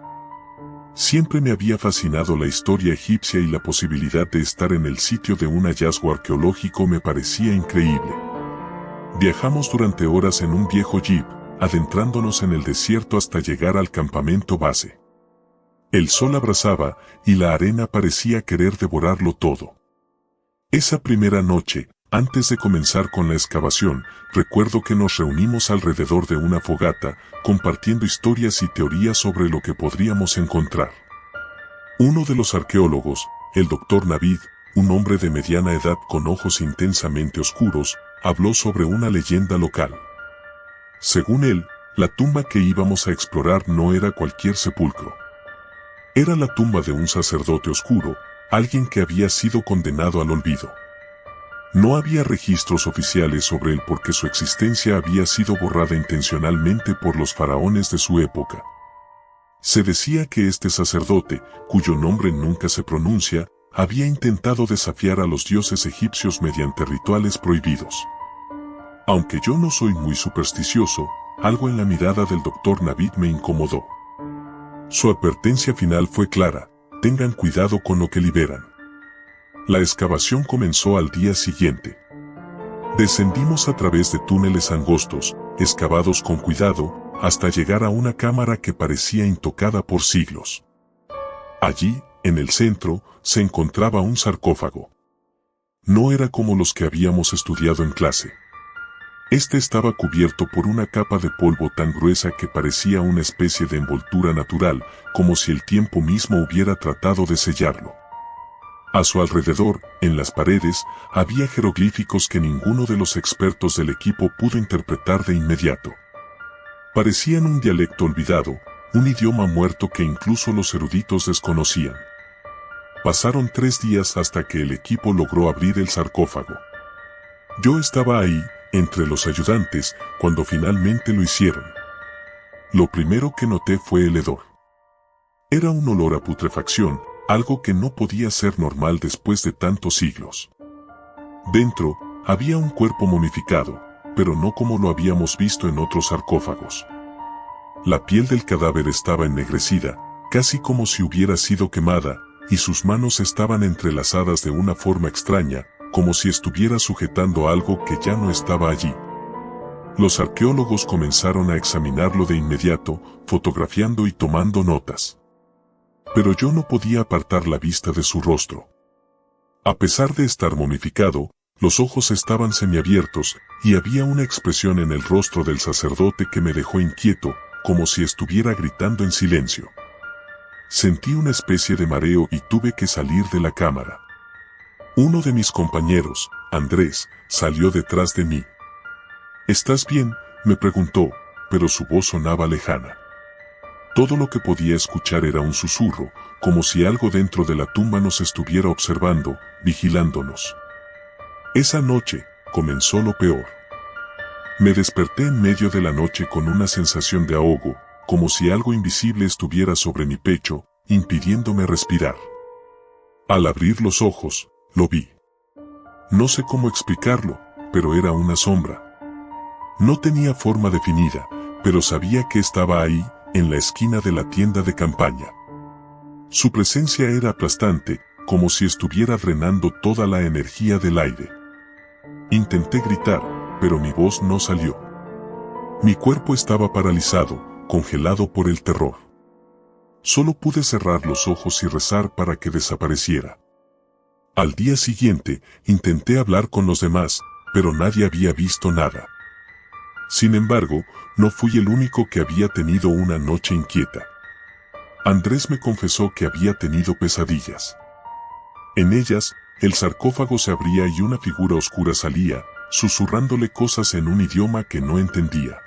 S1: Siempre me había fascinado la historia egipcia y la posibilidad de estar en el sitio de un hallazgo arqueológico me parecía increíble. Viajamos durante horas en un viejo jeep, adentrándonos en el desierto hasta llegar al campamento base. El sol abrasaba, y la arena parecía querer devorarlo todo. Esa primera noche, antes de comenzar con la excavación, recuerdo que nos reunimos alrededor de una fogata, compartiendo historias y teorías sobre lo que podríamos encontrar. Uno de los arqueólogos, el Dr. Navid, un hombre de mediana edad con ojos intensamente oscuros, habló sobre una leyenda local. Según él, la tumba que íbamos a explorar no era cualquier sepulcro. Era la tumba de un sacerdote oscuro, alguien que había sido condenado al olvido. No había registros oficiales sobre él porque su existencia había sido borrada intencionalmente por los faraones de su época. Se decía que este sacerdote, cuyo nombre nunca se pronuncia, había intentado desafiar a los dioses egipcios mediante rituales prohibidos. Aunque yo no soy muy supersticioso, algo en la mirada del Dr. Navid me incomodó. Su advertencia final fue clara: tengan cuidado con lo que liberan. La excavación comenzó al día siguiente. Descendimos a través de túneles angostos, excavados con cuidado, hasta llegar a una cámara que parecía intocada por siglos. Allí, en el centro, se encontraba un sarcófago. No era como los que habíamos estudiado en clase. Este estaba cubierto por una capa de polvo tan gruesa que parecía una especie de envoltura natural, como si el tiempo mismo hubiera tratado de sellarlo. A su alrededor, en las paredes, había jeroglíficos que ninguno de los expertos del equipo pudo interpretar de inmediato. Parecían un dialecto olvidado, un idioma muerto que incluso los eruditos desconocían. Pasaron 3 días hasta que el equipo logró abrir el sarcófago. Yo estaba ahí, entre los ayudantes, cuando finalmente lo hicieron. Lo primero que noté fue el hedor. Era un olor a putrefacción, algo que no podía ser normal después de tantos siglos. Dentro, había un cuerpo momificado, pero no como lo habíamos visto en otros sarcófagos. La piel del cadáver estaba ennegrecida, casi como si hubiera sido quemada, y sus manos estaban entrelazadas de una forma extraña, como si estuviera sujetando algo que ya no estaba allí. Los arqueólogos comenzaron a examinarlo de inmediato, fotografiando y tomando notas. Pero yo no podía apartar la vista de su rostro. A pesar de estar momificado, los ojos estaban semiabiertos, y había una expresión en el rostro del sacerdote que me dejó inquieto, como si estuviera gritando en silencio. Sentí una especie de mareo y tuve que salir de la cámara. Uno de mis compañeros, Andrés, salió detrás de mí. ¿Estás bien?, me preguntó, pero su voz sonaba lejana. Todo lo que podía escuchar era un susurro, como si algo dentro de la tumba nos estuviera observando, vigilándonos. Esa noche, comenzó lo peor. Me desperté en medio de la noche con una sensación de ahogo, como si algo invisible estuviera sobre mi pecho, impidiéndome respirar. Al abrir los ojos, lo vi. No sé cómo explicarlo, pero era una sombra. No tenía forma definida, pero sabía que estaba ahí, en la esquina de la tienda de campaña. Su presencia era aplastante, como si estuviera drenando toda la energía del aire. Intenté gritar, pero mi voz no salió. Mi cuerpo estaba paralizado, congelado por el terror. Solo pude cerrar los ojos y rezar para que desapareciera. Al día siguiente, intenté hablar con los demás, pero nadie había visto nada. Sin embargo, no fui el único que había tenido una noche inquieta. Andrés me confesó que había tenido pesadillas. En ellas, el sarcófago se abría y una figura oscura salía, susurrándole cosas en un idioma que no entendía.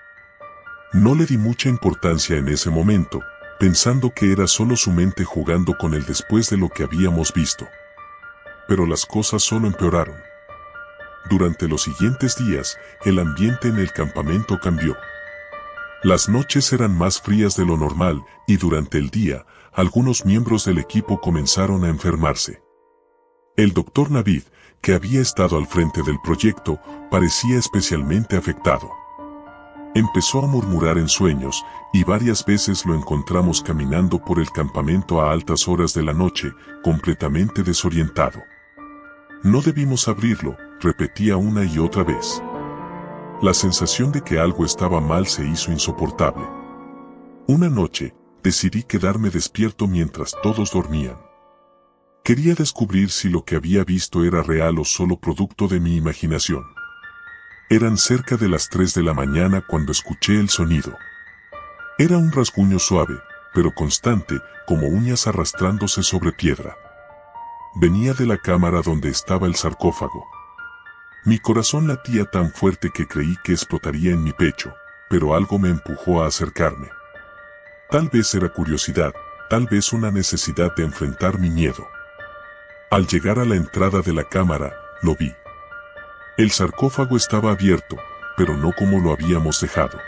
S1: No le di mucha importancia en ese momento, pensando que era solo su mente jugando con él después de lo que habíamos visto. Pero las cosas solo empeoraron. Durante los siguientes días, el ambiente en el campamento cambió. Las noches eran más frías de lo normal y durante el día, algunos miembros del equipo comenzaron a enfermarse. El doctor Navid, que había estado al frente del proyecto, parecía especialmente afectado. Empezó a murmurar en sueños y varias veces lo encontramos caminando por el campamento a altas horas de la noche, completamente desorientado. No debimos abrirlo, repetía una y otra vez. La sensación de que algo estaba mal se hizo insoportable. Una noche, decidí quedarme despierto mientras todos dormían. Quería descubrir si lo que había visto era real o solo producto de mi imaginación. Eran cerca de las 3 de la mañana cuando escuché el sonido. Era un rasguño suave, pero constante, como uñas arrastrándose sobre piedra. Venía de la cámara donde estaba el sarcófago. Mi corazón latía tan fuerte que creí que explotaría en mi pecho, pero algo me empujó a acercarme. Tal vez era curiosidad, tal vez una necesidad de enfrentar mi miedo. Al llegar a la entrada de la cámara, lo vi. El sarcófago estaba abierto, pero no como lo habíamos dejado.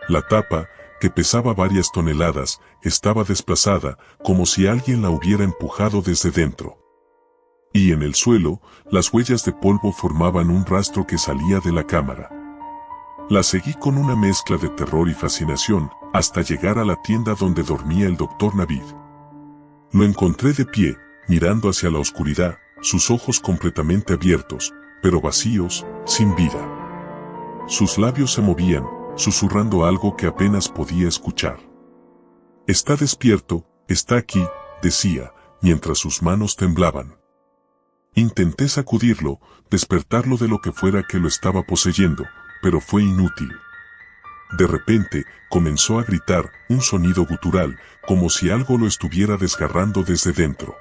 S1: La tapa, que pesaba varias toneladas, estaba desplazada, como si alguien la hubiera empujado desde dentro. Y en el suelo, las huellas de polvo formaban un rastro que salía de la cámara. La seguí con una mezcla de terror y fascinación, hasta llegar a la tienda donde dormía el doctor Navid. Lo encontré de pie, mirando hacia la oscuridad, sus ojos completamente abiertos, pero vacíos, sin vida. Sus labios se movían, susurrando algo que apenas podía escuchar. «Está despierto, está aquí», decía, mientras sus manos temblaban. Intenté sacudirlo, despertarlo de lo que fuera que lo estaba poseyendo, pero fue inútil. De repente, comenzó a gritar, un sonido gutural, como si algo lo estuviera desgarrando desde dentro.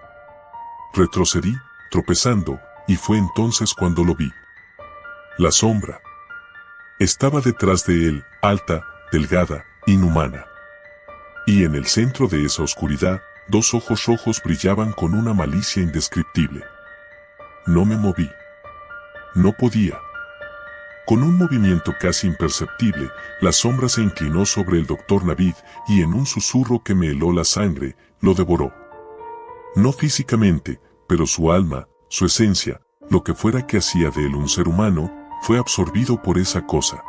S1: Retrocedí, tropezando, y fue entonces cuando lo vi. La sombra. Estaba detrás de él, alta, delgada, inhumana. Y en el centro de esa oscuridad, 2 ojos rojos brillaban con una malicia indescriptible. No me moví. No podía. Con un movimiento casi imperceptible, la sombra se inclinó sobre el doctor Navid y en un susurro que me heló la sangre, lo devoró. No físicamente, pero su alma, su esencia, lo que fuera que hacía de él un ser humano, fue absorbido por esa cosa.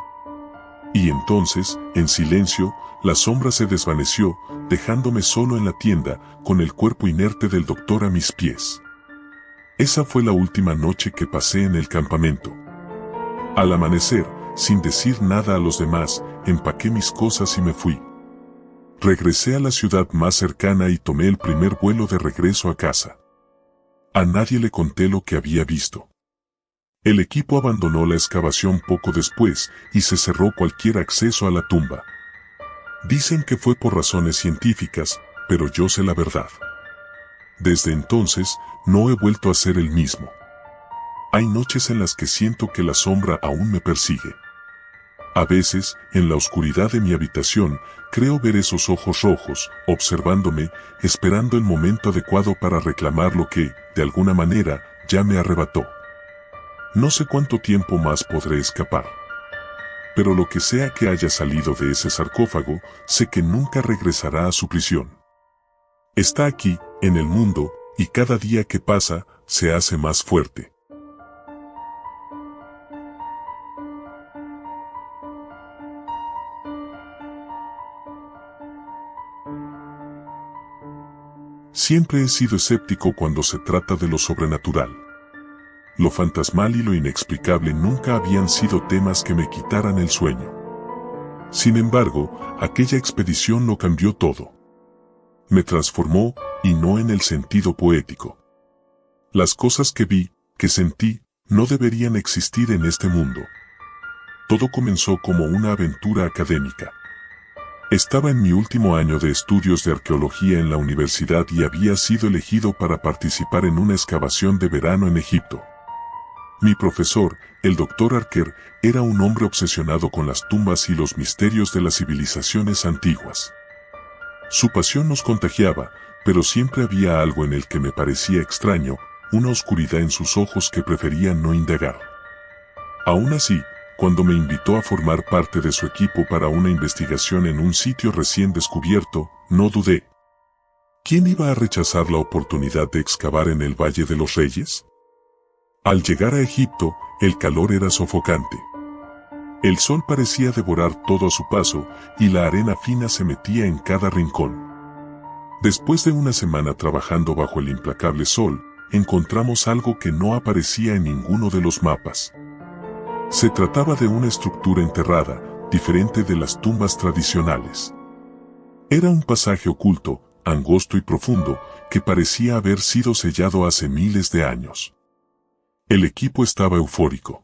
S1: Y entonces, en silencio, la sombra se desvaneció, dejándome solo en la tienda, con el cuerpo inerte del doctor a mis pies. Esa fue la última noche que pasé en el campamento. Al amanecer, sin decir nada a los demás, empaqué mis cosas y me fui. Regresé a la ciudad más cercana y tomé el primer vuelo de regreso a casa. A nadie le conté lo que había visto. El equipo abandonó la excavación poco después y se cerró cualquier acceso a la tumba. Dicen que fue por razones científicas, pero yo sé la verdad. Desde entonces, no he vuelto a ser el mismo. Hay noches en las que siento que la sombra aún me persigue. A veces, en la oscuridad de mi habitación, creo ver esos ojos rojos, observándome, esperando el momento adecuado para reclamar lo que, de alguna manera, ya me arrebató. No sé cuánto tiempo más podré escapar. Pero lo que sea que haya salido de ese sarcófago, sé que nunca regresará a su prisión. Está aquí, en el mundo, y cada día que pasa, se hace más fuerte. Siempre he sido escéptico cuando se trata de lo sobrenatural. lo fantasmal y lo inexplicable nunca habían sido temas que me quitaran el sueño. Sin embargo, aquella expedición lo cambió todo. Me transformó, y no en el sentido poético. Las cosas que vi, que sentí, no deberían existir en este mundo. Todo comenzó como una aventura académica. Estaba en mi último año de estudios de arqueología en la universidad y había sido elegido para participar en una excavación de verano en Egipto. Mi profesor, el Dr. Archer, era un hombre obsesionado con las tumbas y los misterios de las civilizaciones antiguas. Su pasión nos contagiaba, pero siempre había algo en el que me parecía extraño, una oscuridad en sus ojos que prefería no indagar. Aún así, cuando me invitó a formar parte de su equipo para una investigación en un sitio recién descubierto, no dudé. ¿Quién iba a rechazar la oportunidad de excavar en el Valle de los Reyes? Al llegar a Egipto, el calor era sofocante. El sol parecía devorar todo a su paso, y la arena fina se metía en cada rincón. Después de una semana trabajando bajo el implacable sol, encontramos algo que no aparecía en ninguno de los mapas. Se trataba de una estructura enterrada, diferente de las tumbas tradicionales. Era un pasaje oculto, angosto y profundo, que parecía haber sido sellado hace miles de años. El equipo estaba eufórico.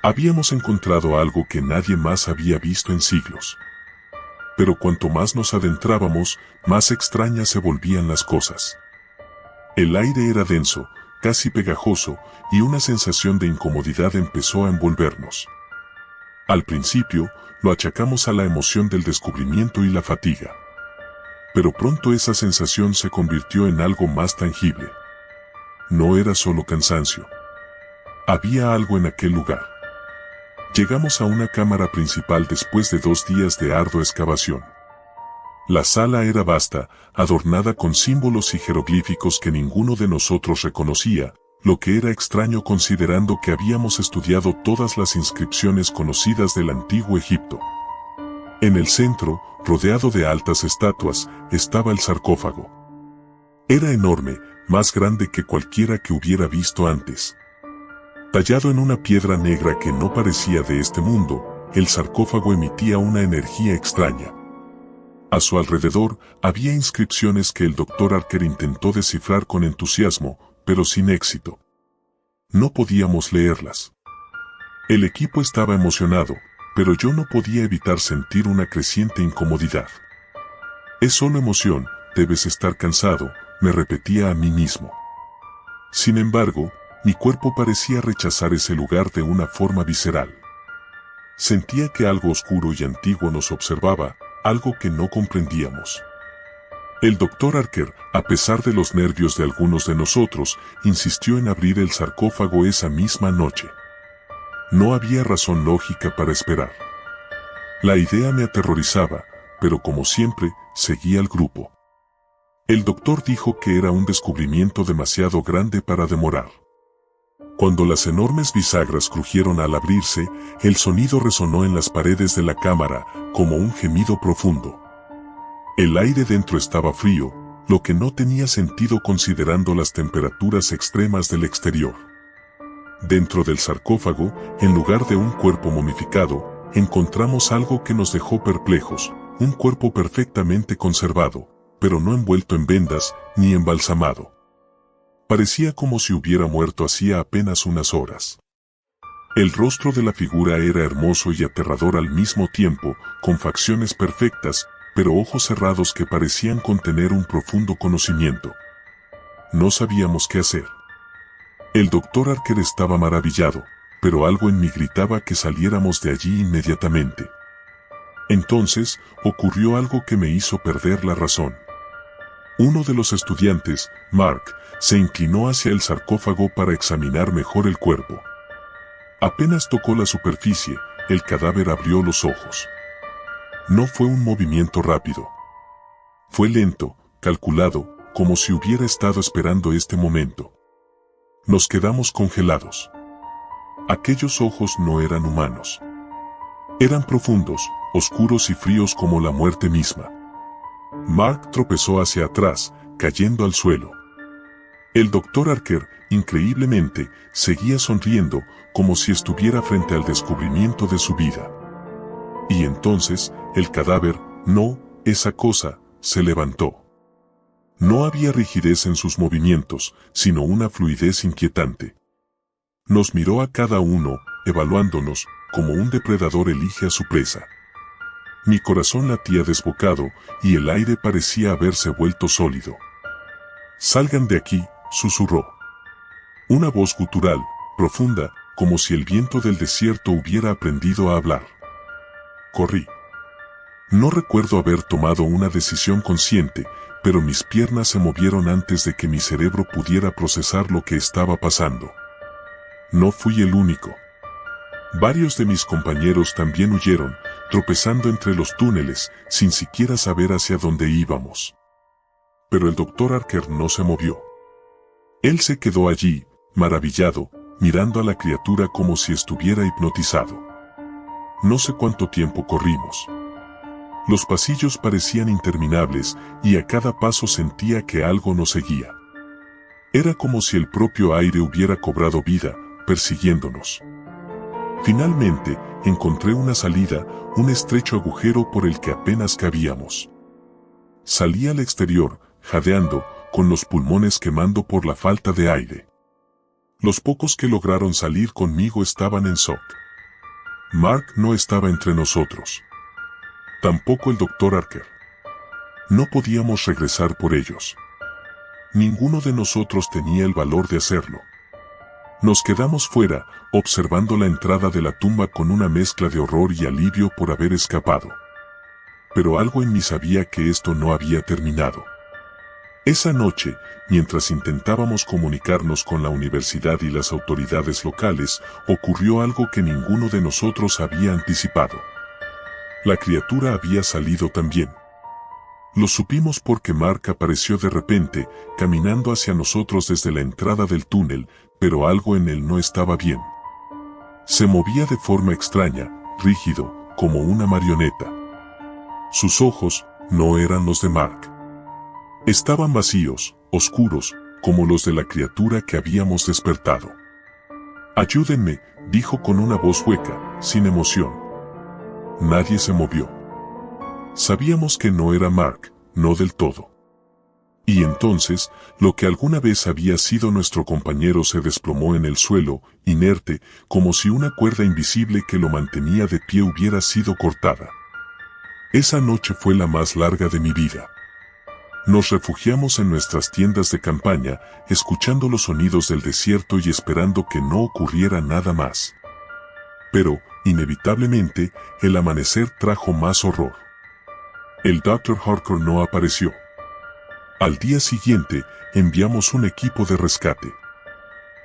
S1: Habíamos encontrado algo que nadie más había visto en siglos. Pero cuanto más nos adentrábamos, más extrañas se volvían las cosas. El aire era denso, casi pegajoso, y una sensación de incomodidad empezó a envolvernos. Al principio, lo achacamos a la emoción del descubrimiento y la fatiga. Pero pronto esa sensación se convirtió en algo más tangible. No era solo cansancio. Había algo en aquel lugar. Llegamos a una cámara principal después de 2 días de ardua excavación. La sala era vasta, adornada con símbolos y jeroglíficos que ninguno de nosotros reconocía, lo que era extraño considerando que habíamos estudiado todas las inscripciones conocidas del antiguo Egipto. En el centro, rodeado de altas estatuas, estaba el sarcófago. Era enorme, más grande que cualquiera que hubiera visto antes. Tallado en una piedra negra que no parecía de este mundo, el sarcófago emitía una energía extraña. A su alrededor había inscripciones que el Dr. Archer intentó descifrar con entusiasmo, pero sin éxito. No podíamos leerlas. El equipo estaba emocionado, pero yo no podía evitar sentir una creciente incomodidad. Es solo emoción, debes estar cansado, me repetía a mí mismo. Sin embargo, mi cuerpo parecía rechazar ese lugar de una forma visceral. Sentía que algo oscuro y antiguo nos observaba, algo que no comprendíamos. El Dr. Archer, a pesar de los nervios de algunos de nosotros, insistió en abrir el sarcófago esa misma noche. No había razón lógica para esperar. La idea me aterrorizaba, pero como siempre, seguí al grupo. El doctor dijo que era un descubrimiento demasiado grande para demorar. Cuando las enormes bisagras crujieron al abrirse, el sonido resonó en las paredes de la cámara, como un gemido profundo. El aire dentro estaba frío, lo que no tenía sentido considerando las temperaturas extremas del exterior. Dentro del sarcófago, en lugar de un cuerpo momificado, encontramos algo que nos dejó perplejos, un cuerpo perfectamente conservado, pero no envuelto en vendas, ni embalsamado. Parecía como si hubiera muerto hacía apenas unas horas. El rostro de la figura era hermoso y aterrador al mismo tiempo, con facciones perfectas, pero ojos cerrados que parecían contener un profundo conocimiento. No sabíamos qué hacer. El Dr. Archer estaba maravillado, pero algo en mí gritaba que saliéramos de allí inmediatamente. Entonces, ocurrió algo que me hizo perder la razón. Uno de los estudiantes, Mark, se inclinó hacia el sarcófago para examinar mejor el cuerpo. Apenas tocó la superficie, el cadáver abrió los ojos. No fue un movimiento rápido. Fue lento, calculado, como si hubiera estado esperando este momento. Nos quedamos congelados. Aquellos ojos no eran humanos. Eran profundos, oscuros y fríos como la muerte misma. Mark tropezó hacia atrás, cayendo al suelo. El doctor Archer, increíblemente, seguía sonriendo como si estuviera frente al descubrimiento de su vida. Y entonces, el cadáver, no, esa cosa, se levantó. No había rigidez en sus movimientos, sino una fluidez inquietante. Nos miró a cada uno, evaluándonos, como un depredador elige a su presa. Mi corazón latía desbocado, y el aire parecía haberse vuelto sólido. «Salgan de aquí», susurró. Una voz gutural, profunda, como si el viento del desierto hubiera aprendido a hablar. Corrí. No recuerdo haber tomado una decisión consciente, pero mis piernas se movieron antes de que mi cerebro pudiera procesar lo que estaba pasando. No fui el único. Varios de mis compañeros también huyeron, tropezando entre los túneles, sin siquiera saber hacia dónde íbamos. Pero el doctor Archer no se movió. Él se quedó allí, maravillado, mirando a la criatura como si estuviera hipnotizado. No sé cuánto tiempo corrimos. Los pasillos parecían interminables y a cada paso sentía que algo nos seguía. Era como si el propio aire hubiera cobrado vida, persiguiéndonos. Finalmente, encontré una salida, un estrecho agujero por el que apenas cabíamos. Salí al exterior, jadeando, con los pulmones quemando por la falta de aire. Los pocos que lograron salir conmigo estaban en shock. Mark no estaba entre nosotros. Tampoco el doctor Archer. No podíamos regresar por ellos. Ninguno de nosotros tenía el valor de hacerlo. Nos quedamos fuera, observando la entrada de la tumba con una mezcla de horror y alivio por haber escapado. Pero algo en mí sabía que esto no había terminado. Esa noche, mientras intentábamos comunicarnos con la universidad y las autoridades locales, ocurrió algo que ninguno de nosotros había anticipado. La criatura había salido también. Lo supimos porque Mark apareció de repente, caminando hacia nosotros desde la entrada del túnel, pero algo en él no estaba bien. Se movía de forma extraña, rígido, como una marioneta. Sus ojos no eran los de Mark. Estaban vacíos, oscuros, como los de la criatura que habíamos despertado. «Ayúdenme», dijo con una voz hueca, sin emoción. Nadie se movió. Sabíamos que no era Mark, no del todo. Y entonces, lo que alguna vez había sido nuestro compañero se desplomó en el suelo, inerte, como si una cuerda invisible que lo mantenía de pie hubiera sido cortada. Esa noche fue la más larga de mi vida. Nos refugiamos en nuestras tiendas de campaña, escuchando los sonidos del desierto y esperando que no ocurriera nada más. Pero, inevitablemente, el amanecer trajo más horror. El Dr. Harker no apareció. Al día siguiente, enviamos un equipo de rescate.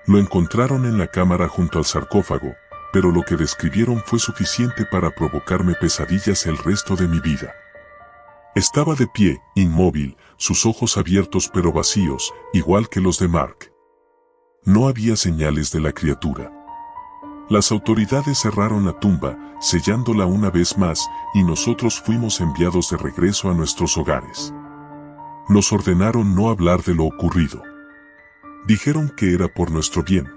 S1: Lo encontraron en la cámara junto al sarcófago, pero lo que describieron fue suficiente para provocarme pesadillas el resto de mi vida. Estaba de pie, inmóvil, sus ojos abiertos pero vacíos, igual que los de Mark. No había señales de la criatura. Las autoridades cerraron la tumba, sellándola una vez más, y nosotros fuimos enviados de regreso a nuestros hogares. Nos ordenaron no hablar de lo ocurrido. Dijeron que era por nuestro bien.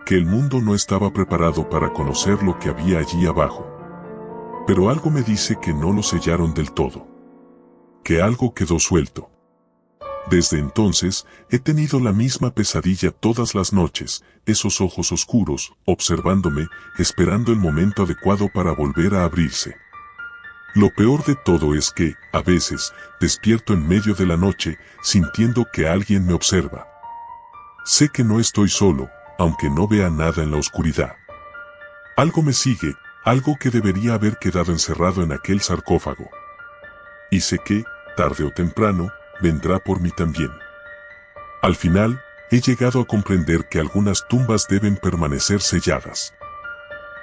S1: Que el mundo no estaba preparado para conocer lo que había allí abajo. Pero algo me dice que no lo sellaron del todo. Que algo quedó suelto. Desde entonces, he tenido la misma pesadilla todas las noches, esos ojos oscuros, observándome, esperando el momento adecuado para volver a abrirse. Lo peor de todo es que, a veces, despierto en medio de la noche, sintiendo que alguien me observa. Sé que no estoy solo, aunque no vea nada en la oscuridad. Algo me sigue, algo que debería haber quedado encerrado en aquel sarcófago. Y sé que, tarde o temprano, vendrá por mí también. Al final, he llegado a comprender que algunas tumbas deben permanecer selladas.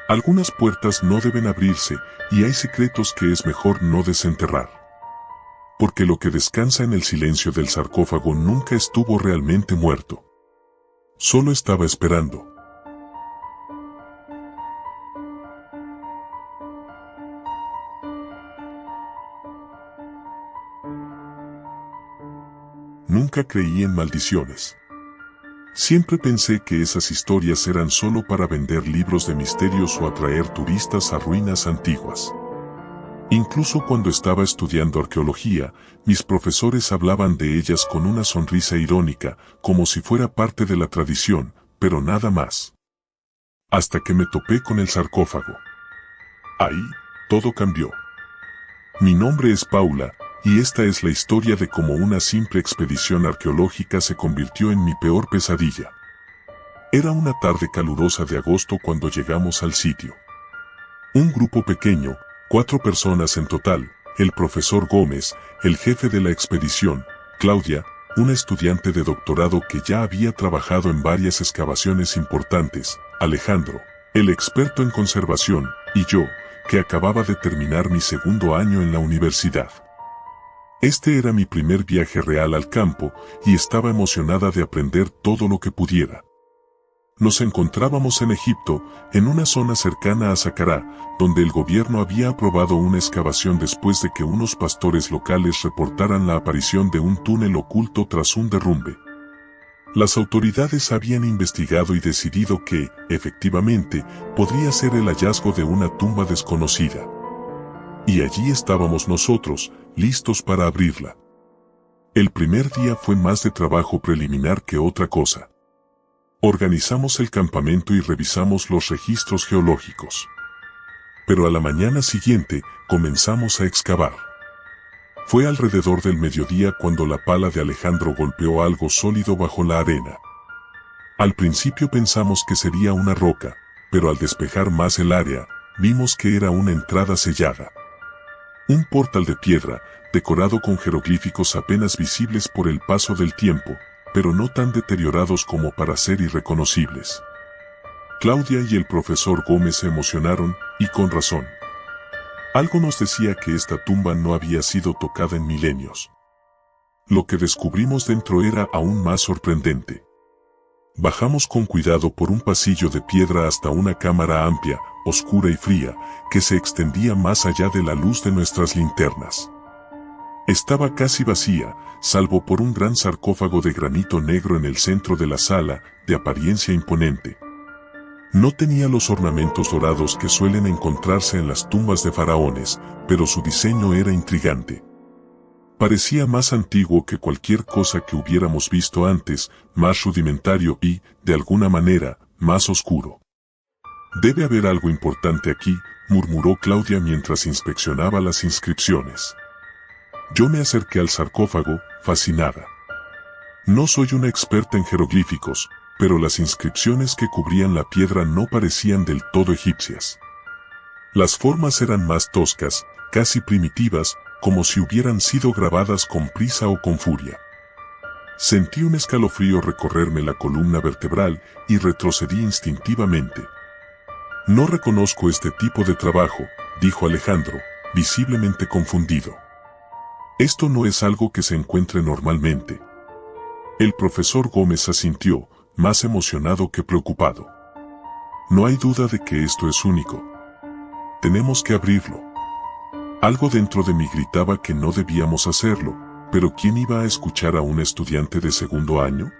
S1: Algunas puertas no deben abrirse, y hay secretos que es mejor no desenterrar. Porque lo que descansa en el silencio del sarcófago nunca estuvo realmente muerto. Solo estaba esperando. Nunca creí en maldiciones. Siempre pensé que esas historias eran solo para vender libros de misterios o atraer turistas a ruinas antiguas. Incluso cuando estaba estudiando arqueología, mis profesores hablaban de ellas con una sonrisa irónica, como si fuera parte de la tradición, pero nada más. Hasta que me topé con el sarcófago. Ahí, todo cambió. Mi nombre es Paula, y esta es la historia de cómo una simple expedición arqueológica se convirtió en mi peor pesadilla. Era una tarde calurosa de agosto cuando llegamos al sitio. Un grupo pequeño, 4 personas en total, el profesor Gómez, el jefe de la expedición, Claudia, una estudiante de doctorado que ya había trabajado en varias excavaciones importantes, Alejandro, el experto en conservación, y yo, que acababa de terminar mi segundo año en la universidad. Este era mi primer viaje real al campo y estaba emocionada de aprender todo lo que pudiera. Nos encontrábamos en Egipto, en una zona cercana a Saqqara, donde el gobierno había aprobado una excavación después de que unos pastores locales reportaran la aparición de un túnel oculto tras un derrumbe. Las autoridades habían investigado y decidido que, efectivamente, podría ser el hallazgo de una tumba desconocida. Y allí estábamos nosotros, listos para abrirla. El primer día fue más de trabajo preliminar que otra cosa. Organizamos el campamento y revisamos los registros geológicos. Pero a la mañana siguiente, comenzamos a excavar. Fue alrededor del mediodía cuando la pala de Alejandro golpeó algo sólido bajo la arena. Al principio pensamos que sería una roca, pero al despejar más el área, vimos que era una entrada sellada. Un portal de piedra, decorado con jeroglíficos apenas visibles por el paso del tiempo, pero no tan deteriorados como para ser irreconocibles. Claudia y el profesor Gómez se emocionaron, y con razón. Algo nos decía que esta tumba no había sido tocada en milenios. Lo que descubrimos dentro era aún más sorprendente. Bajamos con cuidado por un pasillo de piedra hasta una cámara amplia, oscura y fría, que se extendía más allá de la luz de nuestras linternas. Estaba casi vacía, salvo por un gran sarcófago de granito negro en el centro de la sala, de apariencia imponente. No tenía los ornamentos dorados que suelen encontrarse en las tumbas de faraones, pero su diseño era intrigante. Parecía más antiguo que cualquier cosa que hubiéramos visto antes, más rudimentario y, de alguna manera, más oscuro. «Debe haber algo importante aquí», murmuró Claudia mientras inspeccionaba las inscripciones. Yo me acerqué al sarcófago, fascinada. No soy una experta en jeroglíficos, pero las inscripciones que cubrían la piedra no parecían del todo egipcias. Las formas eran más toscas, casi primitivas, como si hubieran sido grabadas con prisa o con furia. Sentí un escalofrío recorrerme la columna vertebral y retrocedí instintivamente. «No reconozco este tipo de trabajo», dijo Alejandro, visiblemente confundido. «Esto no es algo que se encuentre normalmente». El profesor Gómez asintió, más emocionado que preocupado. «No hay duda de que esto es único. Tenemos que abrirlo». Algo dentro de mí gritaba que no debíamos hacerlo, pero ¿quién iba a escuchar a un estudiante de segundo año?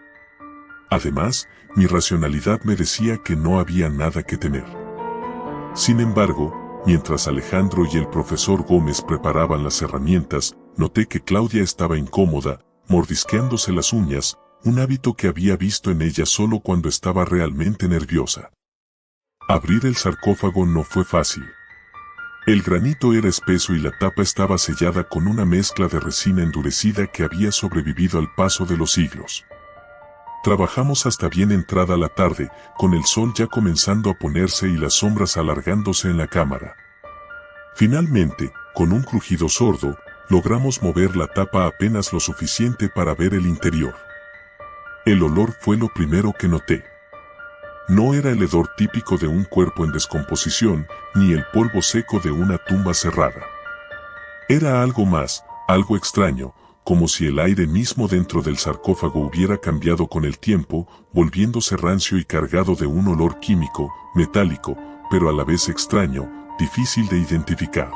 S1: Además, mi racionalidad me decía que no había nada que temer. Sin embargo, mientras Alejandro y el profesor Gómez preparaban las herramientas, noté que Claudia estaba incómoda, mordisqueándose las uñas, un hábito que había visto en ella solo cuando estaba realmente nerviosa. Abrir el sarcófago no fue fácil. El granito era espeso y la tapa estaba sellada con una mezcla de resina endurecida que había sobrevivido al paso de los siglos. Trabajamos hasta bien entrada la tarde, con el sol ya comenzando a ponerse y las sombras alargándose en la cámara. Finalmente, con un crujido sordo, logramos mover la tapa apenas lo suficiente para ver el interior. El olor fue lo primero que noté. No era el hedor típico de un cuerpo en descomposición, ni el polvo seco de una tumba cerrada. Era algo más, algo extraño, como si el aire mismo dentro del sarcófago hubiera cambiado con el tiempo, volviéndose rancio y cargado de un olor químico, metálico, pero a la vez extraño, difícil de identificar.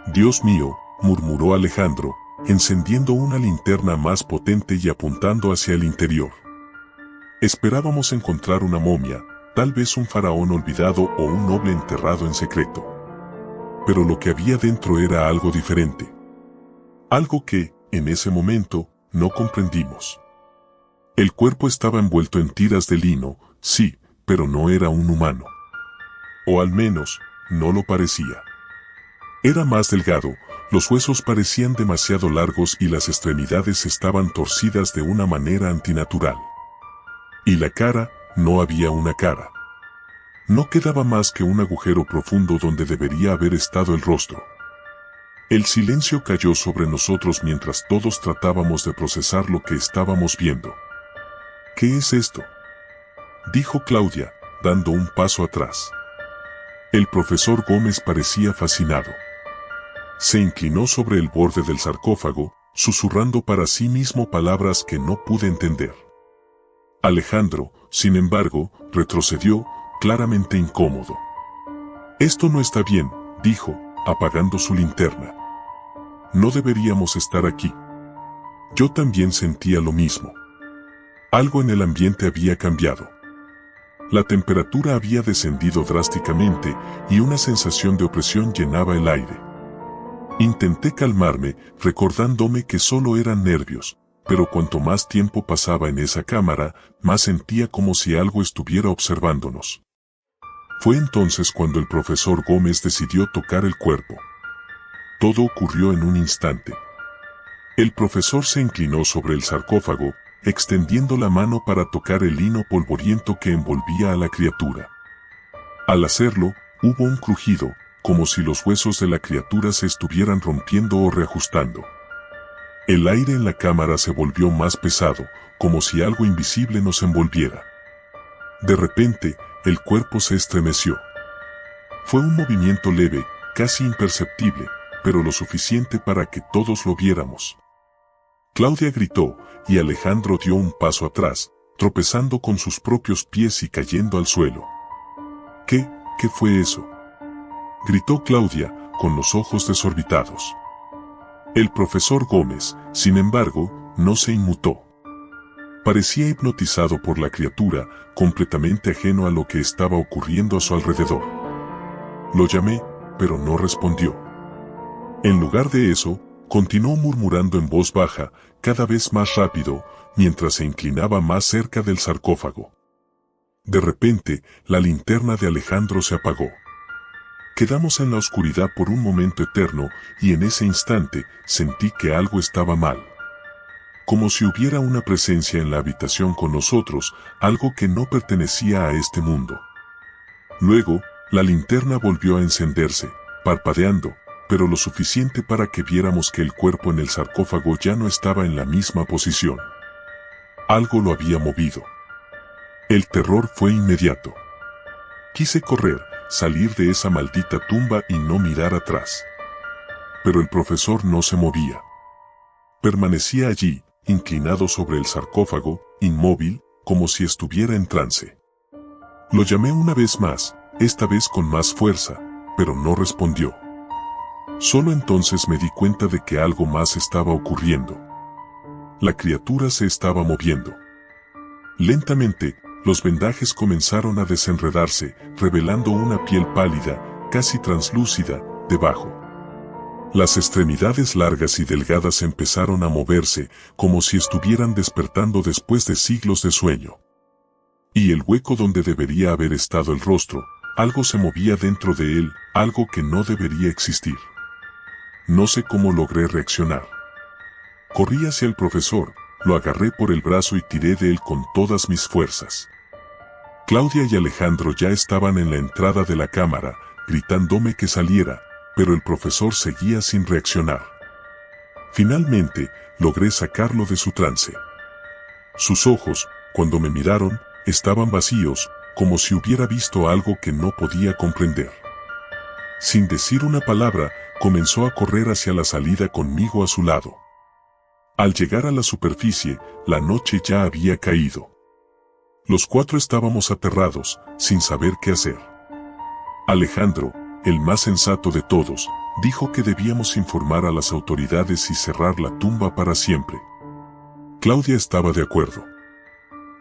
S1: «Dios mío», murmuró Alejandro, encendiendo una linterna más potente y apuntando hacia el interior. Esperábamos encontrar una momia, tal vez un faraón olvidado o un noble enterrado en secreto. Pero lo que había dentro era algo diferente. Algo que, en ese momento, no comprendimos. El cuerpo estaba envuelto en tiras de lino, sí, pero no era un humano. O al menos, no lo parecía. Era más delgado, los huesos parecían demasiado largos y las extremidades estaban torcidas de una manera antinatural. Y la cara, no había una cara. No quedaba más que un agujero profundo donde debería haber estado el rostro. El silencio cayó sobre nosotros mientras todos tratábamos de procesar lo que estábamos viendo. ¿Qué es esto?, dijo Claudia, dando un paso atrás. El profesor Gómez parecía fascinado. Se inclinó sobre el borde del sarcófago, susurrando para sí mismo palabras que no pude entender. Alejandro, sin embargo, retrocedió, claramente incómodo. «Esto no está bien», dijo, apagando su linterna. «No deberíamos estar aquí». Yo también sentía lo mismo. Algo en el ambiente había cambiado. La temperatura había descendido drásticamente y una sensación de opresión llenaba el aire. Intenté calmarme, recordándome que solo eran nervios, pero cuanto más tiempo pasaba en esa cámara, más sentía como si algo estuviera observándonos. Fue entonces cuando el profesor Gómez decidió tocar el cuerpo. Todo ocurrió en un instante. El profesor se inclinó sobre el sarcófago, extendiendo la mano para tocar el lino polvoriento que envolvía a la criatura. Al hacerlo, hubo un crujido, como si los huesos de la criatura se estuvieran rompiendo o reajustando. El aire en la cámara se volvió más pesado, como si algo invisible nos envolviera. De repente, el cuerpo se estremeció. Fue un movimiento leve, casi imperceptible, pero lo suficiente para que todos lo viéramos. Claudia gritó, y Alejandro dio un paso atrás, tropezando con sus propios pies y cayendo al suelo. ¿Qué fue eso?, gritó Claudia, con los ojos desorbitados. El profesor Gómez, sin embargo, no se inmutó. Parecía hipnotizado por la criatura, completamente ajeno a lo que estaba ocurriendo a su alrededor. Lo llamé, pero no respondió. En lugar de eso, continuó murmurando en voz baja, cada vez más rápido, mientras se inclinaba más cerca del sarcófago. De repente, la linterna de Alejandro se apagó. Quedamos en la oscuridad por un momento eterno, y en ese instante, sentí que algo estaba mal. Como si hubiera una presencia en la habitación con nosotros, algo que no pertenecía a este mundo. Luego, la linterna volvió a encenderse, parpadeando, pero lo suficiente para que viéramos que el cuerpo en el sarcófago ya no estaba en la misma posición. Algo lo había movido. El terror fue inmediato. Quise correr, salir de esa maldita tumba y no mirar atrás. Pero el profesor no se movía. Permanecía allí, inclinado sobre el sarcófago, inmóvil, como si estuviera en trance. Lo llamé una vez más, esta vez con más fuerza, pero no respondió. Solo entonces me di cuenta de que algo más estaba ocurriendo. La criatura se estaba moviendo. Lentamente, los vendajes comenzaron a desenredarse, revelando una piel pálida, casi translúcida, debajo. Las extremidades largas y delgadas empezaron a moverse, como si estuvieran despertando después de siglos de sueño. Y el hueco donde debería haber estado el rostro, algo se movía dentro de él, algo que no debería existir. No sé cómo logré reaccionar. Corrí hacia el profesor, lo agarré por el brazo y tiré de él con todas mis fuerzas. Claudia y Alejandro ya estaban en la entrada de la cámara, gritándome que saliera, pero el profesor seguía sin reaccionar. Finalmente, logré sacarlo de su trance. Sus ojos, cuando me miraron, estaban vacíos, como si hubiera visto algo que no podía comprender. Sin decir una palabra, comenzó a correr hacia la salida conmigo a su lado. Al llegar a la superficie, la noche ya había caído. Los cuatro estábamos aterrados, sin saber qué hacer. Alejandro, el más sensato de todos, dijo que debíamos informar a las autoridades y cerrar la tumba para siempre. Claudia estaba de acuerdo.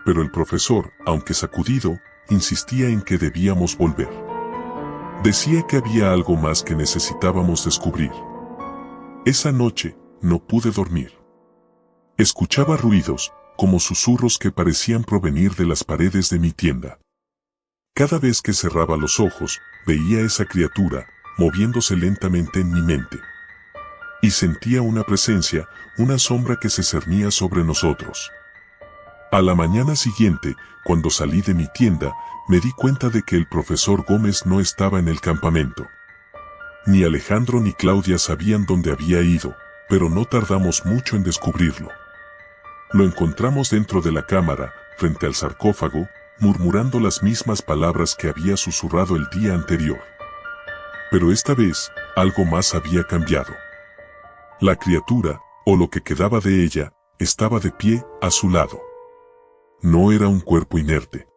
S1: pero el profesor, aunque sacudido, insistía en que debíamos volver. Decía que había algo más que necesitábamos descubrir. Esa noche, no pude dormir. Escuchaba ruidos, como susurros que parecían provenir de las paredes de mi tienda. Cada vez que cerraba los ojos, veía a esa criatura, moviéndose lentamente en mi mente. Y sentía una presencia, una sombra que se cernía sobre nosotros. A la mañana siguiente, cuando salí de mi tienda, me di cuenta de que el profesor Gómez no estaba en el campamento. Ni Alejandro ni Claudia sabían dónde había ido, pero no tardamos mucho en descubrirlo. Lo encontramos dentro de la cámara, frente al sarcófago, murmurando las mismas palabras que había susurrado el día anterior. Pero esta vez, algo más había cambiado. La criatura, o lo que quedaba de ella, estaba de pie, a su lado. No era un cuerpo inerte.